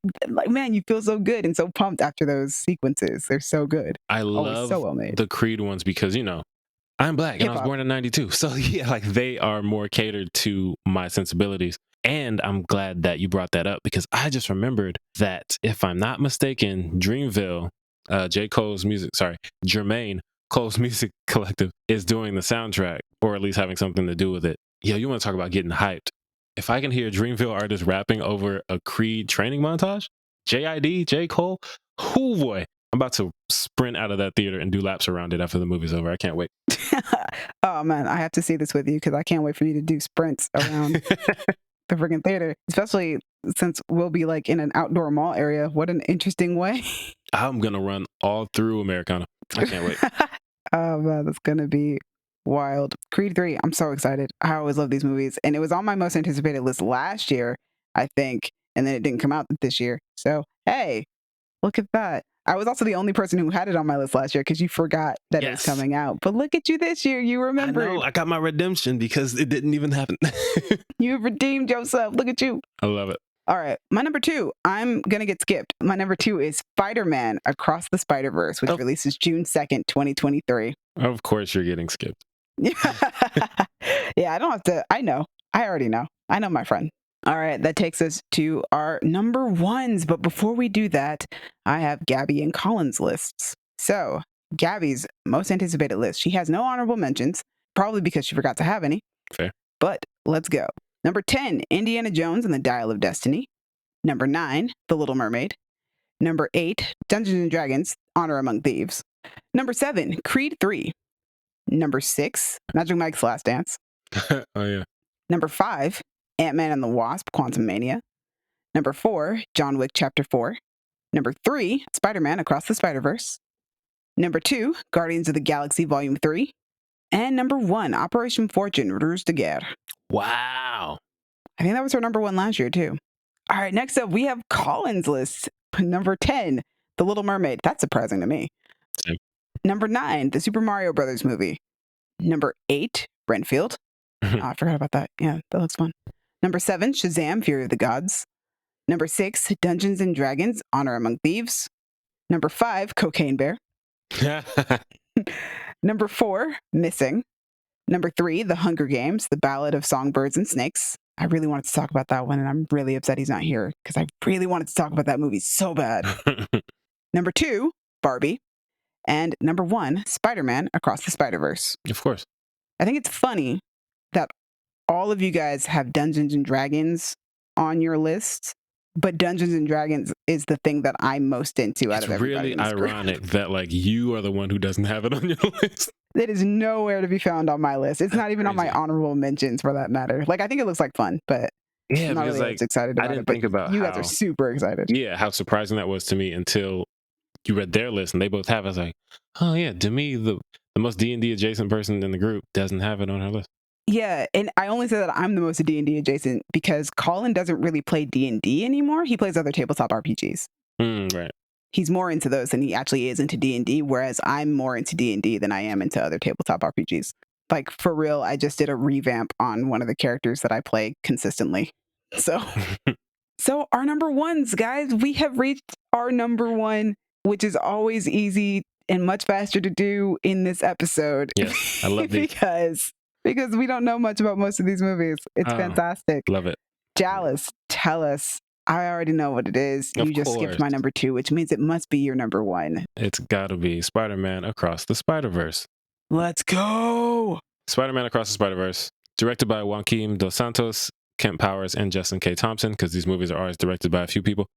man, you feel so good and so pumped after those sequences. They're so good. I love so well made. the Creed ones because, I'm black and I was Hip-hop. born in 92. So yeah, like they are more catered to my sensibilities. And I'm glad that you brought that up because I just remembered that if I'm not mistaken, Dreamville, Jermaine Cole's music collective is doing the soundtrack or at least having something to do with it. Yo, you want to talk about getting hyped. If I can hear Dreamville artists rapping over a Creed training montage, JID, J. Cole, oh boy, I'm about to sprint out of that theater and do laps around it after the movie's over. I can't wait. Oh man, I have to see this with you because I can't wait for you to do sprints around the freaking theater, especially since we'll be like in an outdoor mall area. What an interesting way. I'm going to run all through Americana. I can't wait. Oh man, that's gonna be wild. Creed 3, I'm so excited. I always love these movies. And it was on my most anticipated list last year, I think. And then it didn't come out this year. So, hey, look at that. I was also the only person who had it on my list last year because you forgot that it was coming out. But look at you this year. You remembered. I know. I got my redemption because it didn't even happen. You redeemed yourself. Look at you. I love it. All right. My number 2, I'm going to get skipped. My number 2 is Spider-Man Across the Spider-Verse, which releases June 2nd, 2023. Of course you're getting skipped. Yeah, I don't have to. I know. I already know. I know, my friend. All right, that takes us to our number 1s. But before we do that, I have Gabby and Colin's lists. So, Gabby's most anticipated list. She has no honorable mentions, probably because she forgot to have any. Fair. But let's go. Number 10, Indiana Jones and the Dial of Destiny. Number 9, The Little Mermaid. Number 8, Dungeons and Dragons, Honor Among Thieves. Number 7, Creed 3. Number 6, Magic Mike's Last Dance. Oh, yeah. Number 5, Ant-Man and the Wasp, Quantumania. Number 4, John Wick Chapter 4. Number 3, Spider-Man Across the Spider-Verse. Number 2, Guardians of the Galaxy Volume 3. And number 1, Operation Fortune, Ruse de Guerre. Wow. I think that was her number 1 last year, too. All right, next up, we have Colin's list. Number 10, The Little Mermaid. That's surprising to me. Same. Number 9, the Super Mario Brothers movie. Number 8, Renfield. Oh, I forgot about that. Yeah, that looks fun. Number 7, Shazam! Fury of the Gods. Number 6, Dungeons and Dragons, Honor Among Thieves. Number 5, Cocaine Bear. Number 4, Missing. Number 3, The Hunger Games, The Ballad of Songbirds and Snakes. I really wanted to talk about that one, and I'm really upset he's not here because I really wanted to talk about that movie so bad. Number 2, Barbie. And number 1, Spider-Man Across the Spider-Verse. Of course. I think it's funny that all of you guys have Dungeons and Dragons on your list, but Dungeons and Dragons is the thing that I'm most into out of everybody. It's really ironic that like you are the one who doesn't have it on your list. It is nowhere to be found on my list. It's not even on my honorable mentions for that matter. Like I think it looks like fun, but yeah, I'm not because really like excited about I didn't it. think about you how, guys are super excited. Yeah, how surprising that was to me until you read their list and they both have it. I was like, oh yeah, to me the most D&D adjacent person in the group doesn't have it on her list. Yeah, and I only say that I'm the most D&D adjacent because Colin doesn't really play D&D anymore. He plays other tabletop RPGs. Right. He's more into those than he actually is into D&D, whereas I'm more into D&D than I am into other tabletop RPGs. Like, for real, I just did a revamp on one of the characters that I play consistently. So our number 1s, guys, we have reached our number 1, which is always easy and much faster to do in this episode. Yes, I love because we don't know much about most of these movies. It's fantastic. Love it. Dallas, tell us. I already know what it is. You just skipped my number 2, which means it must be your number 1. It's got to be Spider-Man Across the Spider-Verse. Let's go. Spider-Man Across the Spider-Verse, directed by Joaquin Dos Santos, Kent Powers, and Justin K. Thompson, because these movies are always directed by a few people.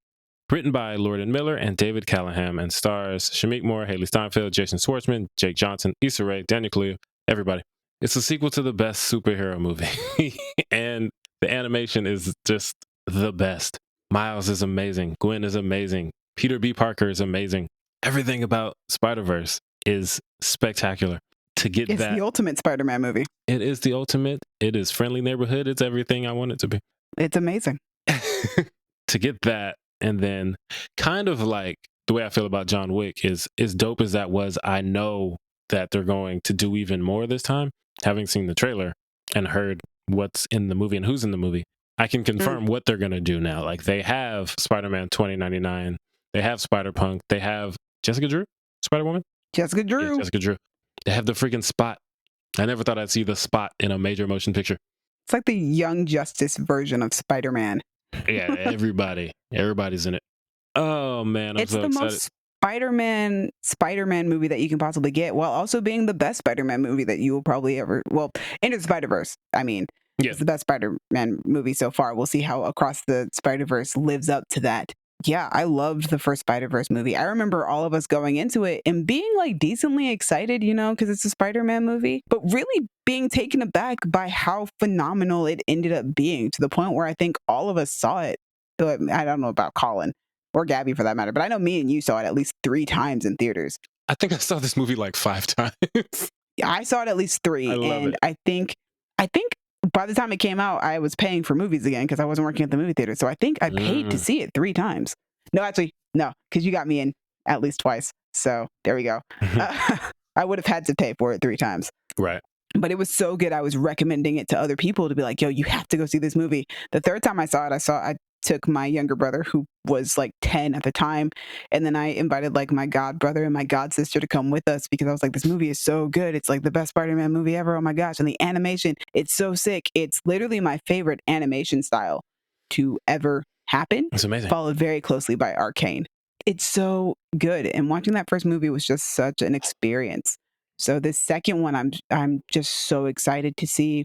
Written by Lord and Miller and David Callahan, and stars Shamik Moore, Haley Steinfeld, Jason Schwartzman, Jake Johnson, Issa Rae, Daniel Kaluuya, everybody. It's a sequel to the best superhero movie, and the animation is just the best. Miles is amazing. Gwen is amazing. Peter B. Parker is amazing. Everything about Spider-Verse is spectacular. It's the ultimate Spider-Man movie. It is the ultimate. It is friendly neighborhood. It's everything I want it to be. It's amazing. To get that, and then kind of like the way I feel about John Wick is, as dope as that was, I know that they're going to do even more this time. Having seen the trailer and heard what's in the movie and who's in the movie, I can confirm what they're going to do now. Like they have Spider-Man 2099. They have Spider-Punk. They have Jessica Drew, Spider-Woman. Jessica Drew. Yeah, Jessica Drew. They have the freaking Spot. I never thought I'd see the Spot in a major motion picture. It's like the Young Justice version of Spider-Man. Yeah, everybody's in it. Oh man, I'm It's so the excited. most Spider-Man movie that you can possibly get, while also being the best Spider-Man movie that you will probably ever. Well, Into the Spider-Verse. I mean, Yeah. it's the best Spider-Man movie so far. We'll see how Across the Spider-Verse lives up to that. Yeah, I loved the first Spider-Verse movie. I remember all of us going into it and being like decently excited, you know, because it's a Spider-Man movie, but really being taken aback by how phenomenal it ended up being, to the point where I think all of us saw it. But I don't know about Colin or Gabby for that matter, but I know me and you saw it at least 3 times in theaters. I think I saw this movie like 5 times. Yeah, I saw it at least 3, I love and it. I think by the time it came out, I was paying for movies again because I wasn't working at the movie theater. So I think I paid to see it 3 times. No, actually, no, because you got me in at least twice. So there we go. I would have had to pay for it 3 times. Right. But it was so good. I was recommending it to other people to be like, yo, you have to go see this movie. The third time I saw it, I took my younger brother, who was like 10 at the time. And then I invited like my god brother and my god sister to come with us, because I was like, this movie is so good. It's like the best Spider-Man movie ever. Oh my gosh. And the animation, it's so sick. It's literally my favorite animation style to ever happen. It's amazing. Followed very closely by Arcane. It's so good. And watching that first movie was just such an experience. So this second one, I'm just so excited to see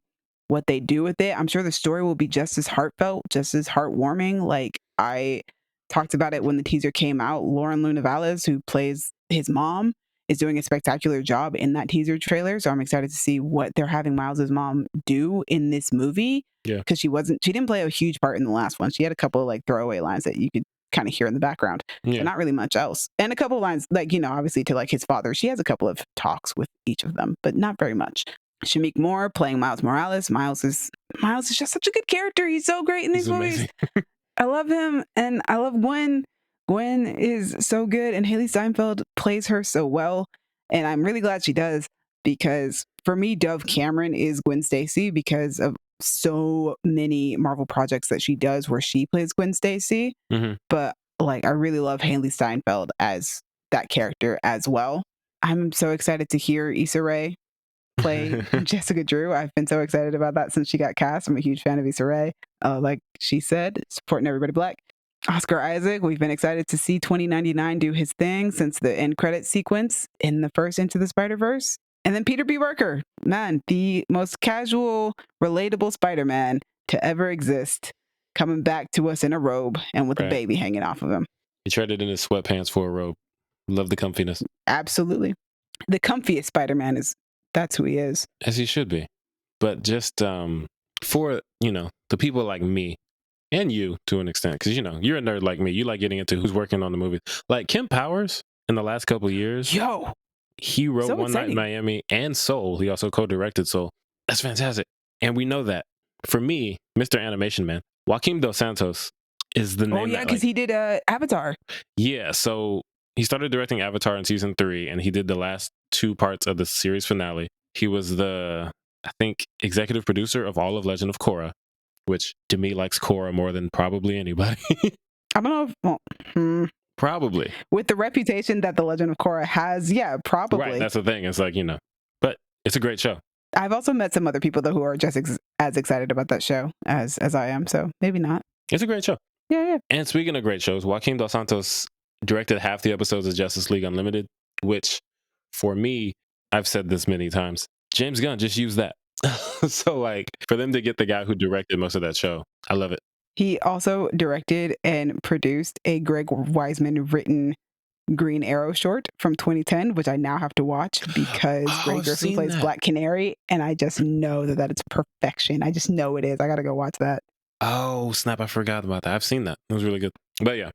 what they do with it. I'm sure the story will be just as heartfelt, just as heartwarming. Like I talked about it when the teaser came out. Lauren Luna Valles, who plays his mom, is doing a spectacular job in that teaser trailer. So I'm excited to see what they're having Miles's mom do in this movie. Yeah. Because she didn't play a huge part in the last one. She had a couple of like throwaway lines that you could kind of hear in the background, Yeah. but not really much else. And a couple of lines, like, you know, obviously to like his father, she has a couple of talks with each of them, but not very much. Shamik Moore playing Miles Morales. Miles is just such a good character. He's so great in these He's movies. amazing. I love him, and I love Gwen. Gwen is so good, and Haley Steinfeld plays her so well, and I'm really glad she does, because for me, Dove Cameron is Gwen Stacy because of so many Marvel projects that she does where she plays Gwen Stacy. Mm-hmm. But like, I really love Haley Steinfeld as that character as well. I'm so excited to hear Issa Rae play Jessica Drew. I've been so excited about that since she got cast. I'm a huge fan of Issa Rae. Like she said, supporting everybody Black. Oscar Isaac, we've been excited to see 2099 do his thing since the end credit sequence in the first Into the Spider-Verse. And then Peter B. Parker, man, the most casual, relatable Spider-Man to ever exist, coming back to us in a robe and with a baby hanging off of him. He traded in his sweatpants for a robe. Love the comfiness. Absolutely. The comfiest Spider-Man that's who he is. As he should be. But just for, you know, the people like me and you to an extent, because, you know, you're a nerd like me. You like getting into who's working on the movie. Like Kim Powers in the last couple of years. Yo! He wrote So One Night in Miami and Soul. He also co-directed Soul. That's fantastic. And we know that. For me, Mr. Animation Man, Joaquim Dos Santos is the name. Oh, yeah, because he did Avatar. Yeah, so he started directing Avatar in season 3, and he did the last 2 parts of the series finale. He was the, I think, executive producer of all of Legend of Korra, which to me likes Korra more than probably anybody. I don't know if... Probably. With the reputation that The Legend of Korra has, yeah, probably. Right, that's the thing. It's like, you know, but it's a great show. I've also met some other people, though, who are just as excited about that show as I am, so maybe not. It's a great show. Yeah. And speaking of great shows, Joaquim Dos Santos directed half the episodes of Justice League Unlimited, which, for me, I've said this many times, James Gunn just used that. So, like, for them to get the guy who directed most of that show, I love it. He also directed and produced a Greg Wiseman written Green Arrow short from 2010, which I now have to watch because Greg Griffin plays Black Canary, and I just know that it's perfection. I just know it is. I gotta go watch that. Oh, snap. I forgot about that. I've seen that. It was really good. But yeah,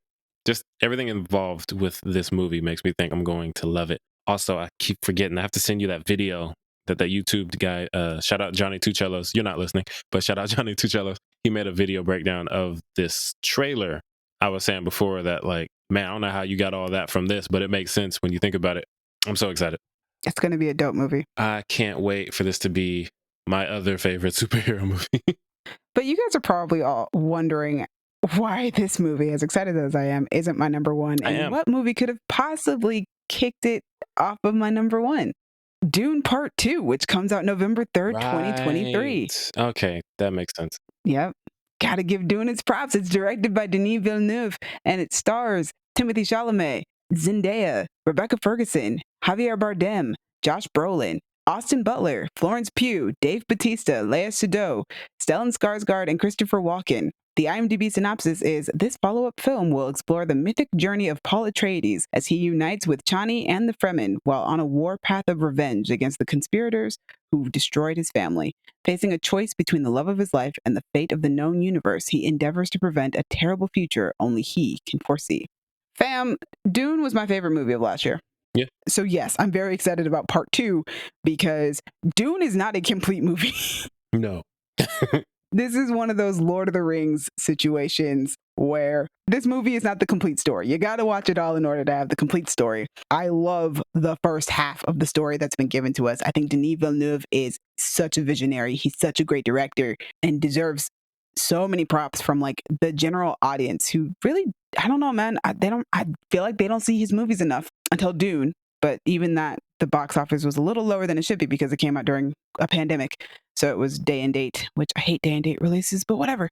just everything involved with this movie makes me think I'm going to love it. Also, I keep forgetting. I have to send you that video that YouTube guy, shout out Johnny Tucellos. You're not listening, but shout out Johnny Tucellos. He made a video breakdown of this trailer. I was saying before that, like, man, I don't know how you got all that from this, but it makes sense when you think about it. I'm so excited. It's going to be a dope movie. I can't wait for this to be my other favorite superhero movie. But you guys are probably all wondering why this movie, as excited as I am, isn't my number one. And what movie could have possibly kicked it off of my number one? Dune Part 2, which comes out November 3rd, 2023. Right. Okay, that makes sense. Yep. Gotta give Dune its props. It's directed by Denis Villeneuve, and it stars Timothée Chalamet, Zendaya, Rebecca Ferguson, Javier Bardem, Josh Brolin, Austin Butler, Florence Pugh, Dave Bautista, Lea Seydoux, Stellan Skarsgård, and Christopher Walken. The IMDb synopsis is, this follow-up film will explore the mythic journey of Paul Atreides as he unites with Chani and the Fremen while on a warpath of revenge against the conspirators who destroyed his family. Facing a choice between the love of his life and the fate of the known universe, he endeavors to prevent a terrible future only he can foresee. Fam, Dune was my favorite movie of last year. Yeah. So yes, I'm very excited about Part 2 because Dune is not a complete movie. No. This is one of those Lord of the Rings situations where this movie is not the complete story. You got to watch it all in order to have the complete story. I love the first half of the story that's been given to us. I think Denis Villeneuve is such a visionary. He's such a great director and deserves so many props from like the general audience who really, I don't know, man. I feel like they don't see his movies enough until Dune. But even that, the box office was a little lower than it should be because it came out during a pandemic. So it was day and date, which I hate day and date releases, but whatever.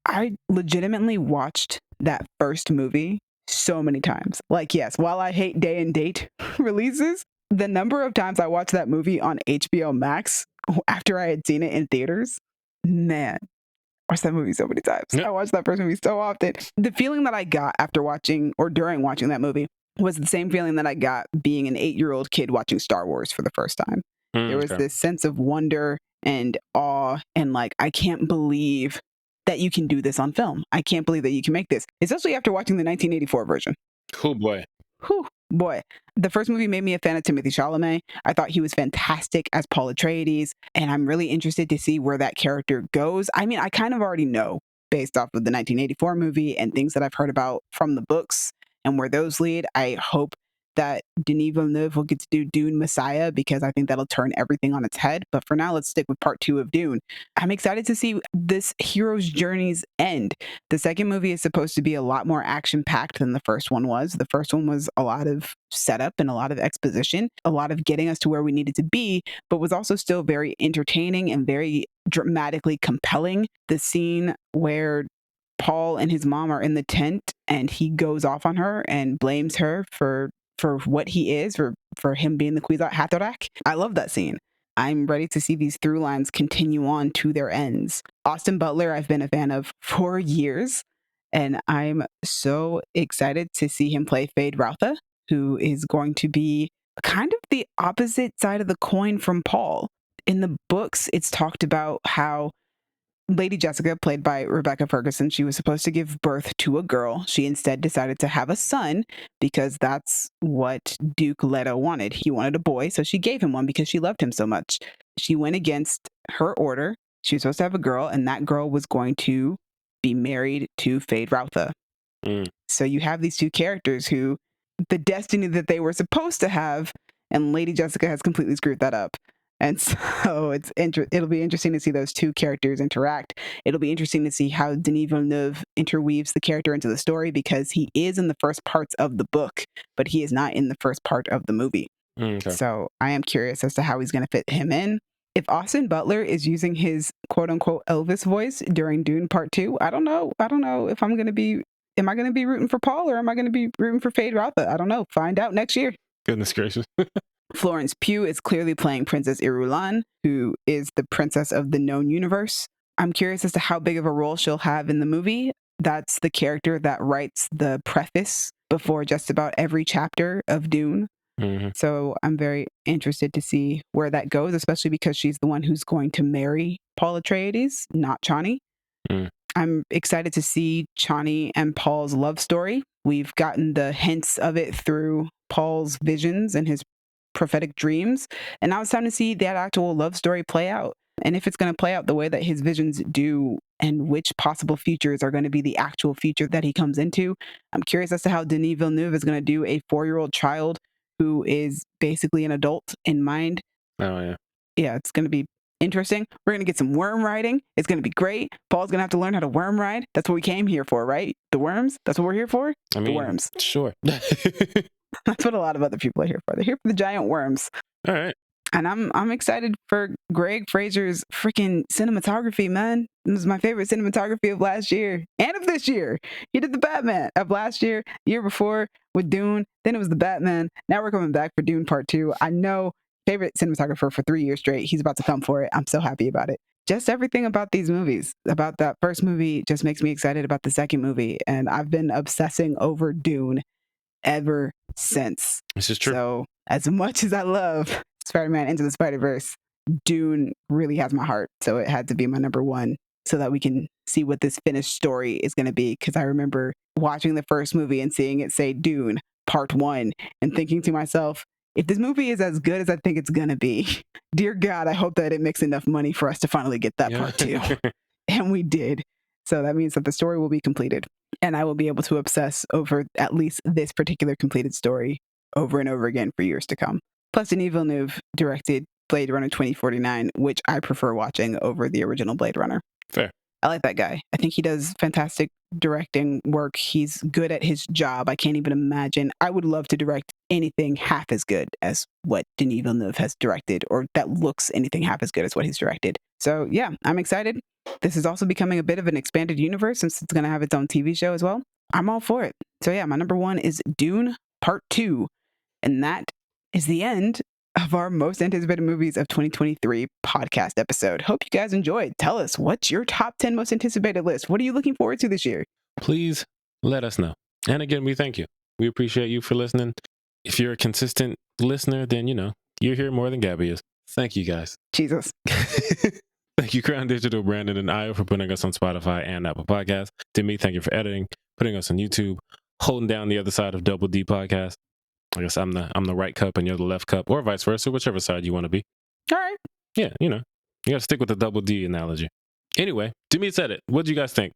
I legitimately watched that first movie so many times. Like, yes, while I hate day and date releases, the number of times I watched that movie on HBO Max after I had seen it in theaters, man, I watched that movie so many times. Yep. I watched that first movie so often. The feeling that I got after watching or during watching that movie was the same feeling that I got being an 8-year-old kid watching Star Wars for the first time. There was this sense of wonder and awe and like, I can't believe that you can do this on film. I can't believe that you can make this, especially after watching the 1984 version. Oh boy. Whew, boy. The first movie made me a fan of Timothée Chalamet. I thought he was fantastic as Paul Atreides, and I'm really interested to see where that character goes. I mean, I kind of already know based off of the 1984 movie and things that I've heard about from the books and where those lead. I hope that Denis Villeneuve will get to do Dune Messiah because I think that'll turn everything on its head. But for now, let's stick with part 2 of Dune. I'm excited to see this hero's journey's end. The second movie is supposed to be a lot more action-packed than the first one was. The first one was a lot of setup and a lot of exposition, a lot of getting us to where we needed to be, but was also still very entertaining and very dramatically compelling. The scene where Paul and his mom are in the tent and he goes off on her and blames her for what he is, for him being the Kwisatz Haderach. I love that scene. I'm ready to see these through lines continue on to their ends. Austin Butler, I've been a fan of for years, and I'm so excited to see him play Fade Rautha, who is going to be kind of the opposite side of the coin from Paul. In the books, it's talked about how Lady Jessica, played by Rebecca Ferguson, she was supposed to give birth to a girl. She instead decided to have a son because that's what Duke Leto wanted. He wanted a boy, so she gave him one because she loved him so much. She went against her order. She was supposed to have a girl, and that girl was going to be married to Fade Rautha. So you have these two characters who, the destiny that they were supposed to have, and Lady Jessica has completely screwed that up. And so it'll be interesting to see those two characters interact. It'll be interesting to see how Denis Villeneuve interweaves the character into the story because he is in the first parts of the book, but he is not in the first part of the movie. Okay. So I am curious as to how he's going to fit him in. If Austin Butler is using his quote unquote Elvis voice during Dune Part 2, I don't know if am I going to be rooting for Paul or am I going to be rooting for Fade Rautha? I don't know. Find out next year. Goodness gracious. Florence Pugh is clearly playing Princess Irulan, who is the princess of the known universe. I'm curious as to how big of a role she'll have in the movie. That's the character that writes the preface before just about every chapter of Dune. Mm-hmm. So I'm very interested to see where that goes, especially because she's the one who's going to marry Paul Atreides, not Chani. I'm excited to see Chani and Paul's love story. We've gotten the hints of it through Paul's visions and his prophetic dreams. And now it's time to see that actual love story play out. And if it's going to play out the way that his visions do and which possible futures are going to be the actual future that he comes into, I'm curious as to how Denis Villeneuve is going to do a 4-year-old child who is basically an adult in mind. Oh, yeah. Yeah, it's going to be interesting. We're going to get some worm riding. It's going to be great. Paul's going to have to learn how to worm ride. That's what we came here for, right? The worms? That's what we're here for? I mean, the worms. Sure. That's what a lot of other people are here for. They're here for the giant worms. All right. And I'm excited for Greg Fraser's freaking cinematography, man. It was my favorite cinematography of last year and of this year. He did the Batman of last year, year before with Dune. Then it was the Batman. Now we're coming back for Dune Part 2. I know, favorite cinematographer for 3 years straight. He's about to come for it. I'm so happy about it. Just everything about these movies, about that first movie, just makes me excited about the second movie. And I've been obsessing over Dune ever since. This is true. So as much as I love Spider-Man Into the Spider-Verse, Dune really has my heart. So it had to be my number one so that we can see what this finished story is going to be. Because I remember watching the first movie and seeing it say Dune Part 1 and thinking to myself, if this movie is as good as I think it's going to be, dear God, I hope that it makes enough money for us to finally get that Part 2. And we did. So that means that the story will be completed. And I will be able to obsess over at least this particular completed story over and over again for years to come. Plus, Denis Villeneuve directed Blade Runner 2049, which I prefer watching over the original Blade Runner. Fair. I like that guy. I think he does fantastic directing work. He's good at his job. I can't even imagine. I would love to direct anything half as good as what Denis Villeneuve has directed, or that looks anything half as good as what he's directed. So yeah, I'm excited. This is also becoming a bit of an expanded universe since it's going to have its own TV show as well. I'm all for it. So yeah, my number one is Dune Part 2. And that is the end of our most anticipated movies of 2023 podcast episode. Hope you guys enjoyed. Tell us, what's your top 10 most anticipated list? What are you looking forward to this year? Please let us know. And again, we thank you. We appreciate you for listening. If you're a consistent listener, then, you're here more than Gabby is. Thank you, guys. Jesus. Thank you, Crown Digital, Brandon, and Io for putting us on Spotify and Apple Podcasts. Demi, thank you for editing, putting us on YouTube, holding down the other side of Double D Podcast. I guess I'm the right cup and you're the left cup, or vice versa, whichever side you want to be. All right. Yeah, you got to stick with the Double D analogy. Anyway, Demi said it. What do you guys think?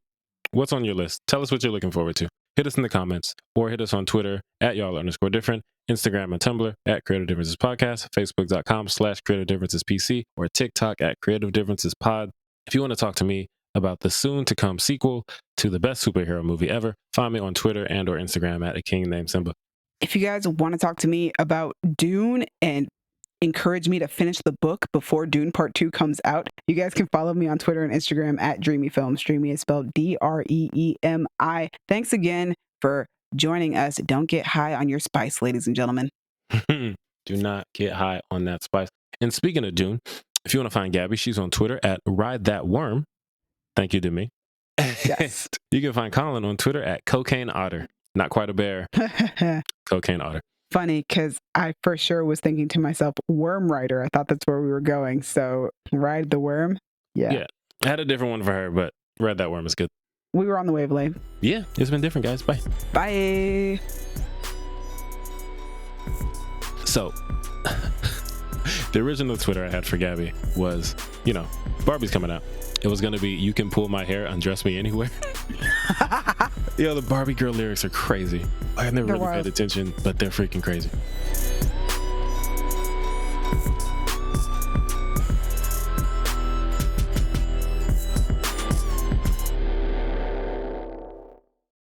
What's on your list? Tell us what you're looking forward to. Hit us in the comments or hit us on Twitter at y'all_different, Instagram and Tumblr at Creative Differences Podcast, Facebook.com/Creative Differences PC, or TikTok at Creative Differences Pod. If you want to talk to me about the soon to come sequel to the best superhero movie ever, find me on Twitter and or Instagram at A King Named Simba. If you guys want to talk to me about Dune and encourage me to finish the book before Dune Part 2 comes out, you guys can follow me on Twitter and Instagram at Dreamy Films. Dreamy is spelled DREEMI. Thanks again for joining us. Don't get high on your spice, ladies and gentlemen. Do not get high on that spice. And speaking of Dune, if you want to find Gabby, she's on Twitter at Ride That Worm. Thank you to me. Yes. You can find Colin on Twitter at Cocaine Otter. Not quite a bear. Cocaine Otter. Funny, because I for sure was thinking to myself, Worm Rider. I thought that's where we were going. So Ride the Worm. Yeah. I had a different one for her, but Ride That Worm is good. We were on the wavelength. Yeah, it's been different, guys. Bye. Bye. So, the original Twitter I had for Gabby was, Barbie's coming out. It was going to be, you can pull my hair, undress me anywhere. The Barbie girl lyrics are crazy. I never really paid attention, but they're freaking crazy.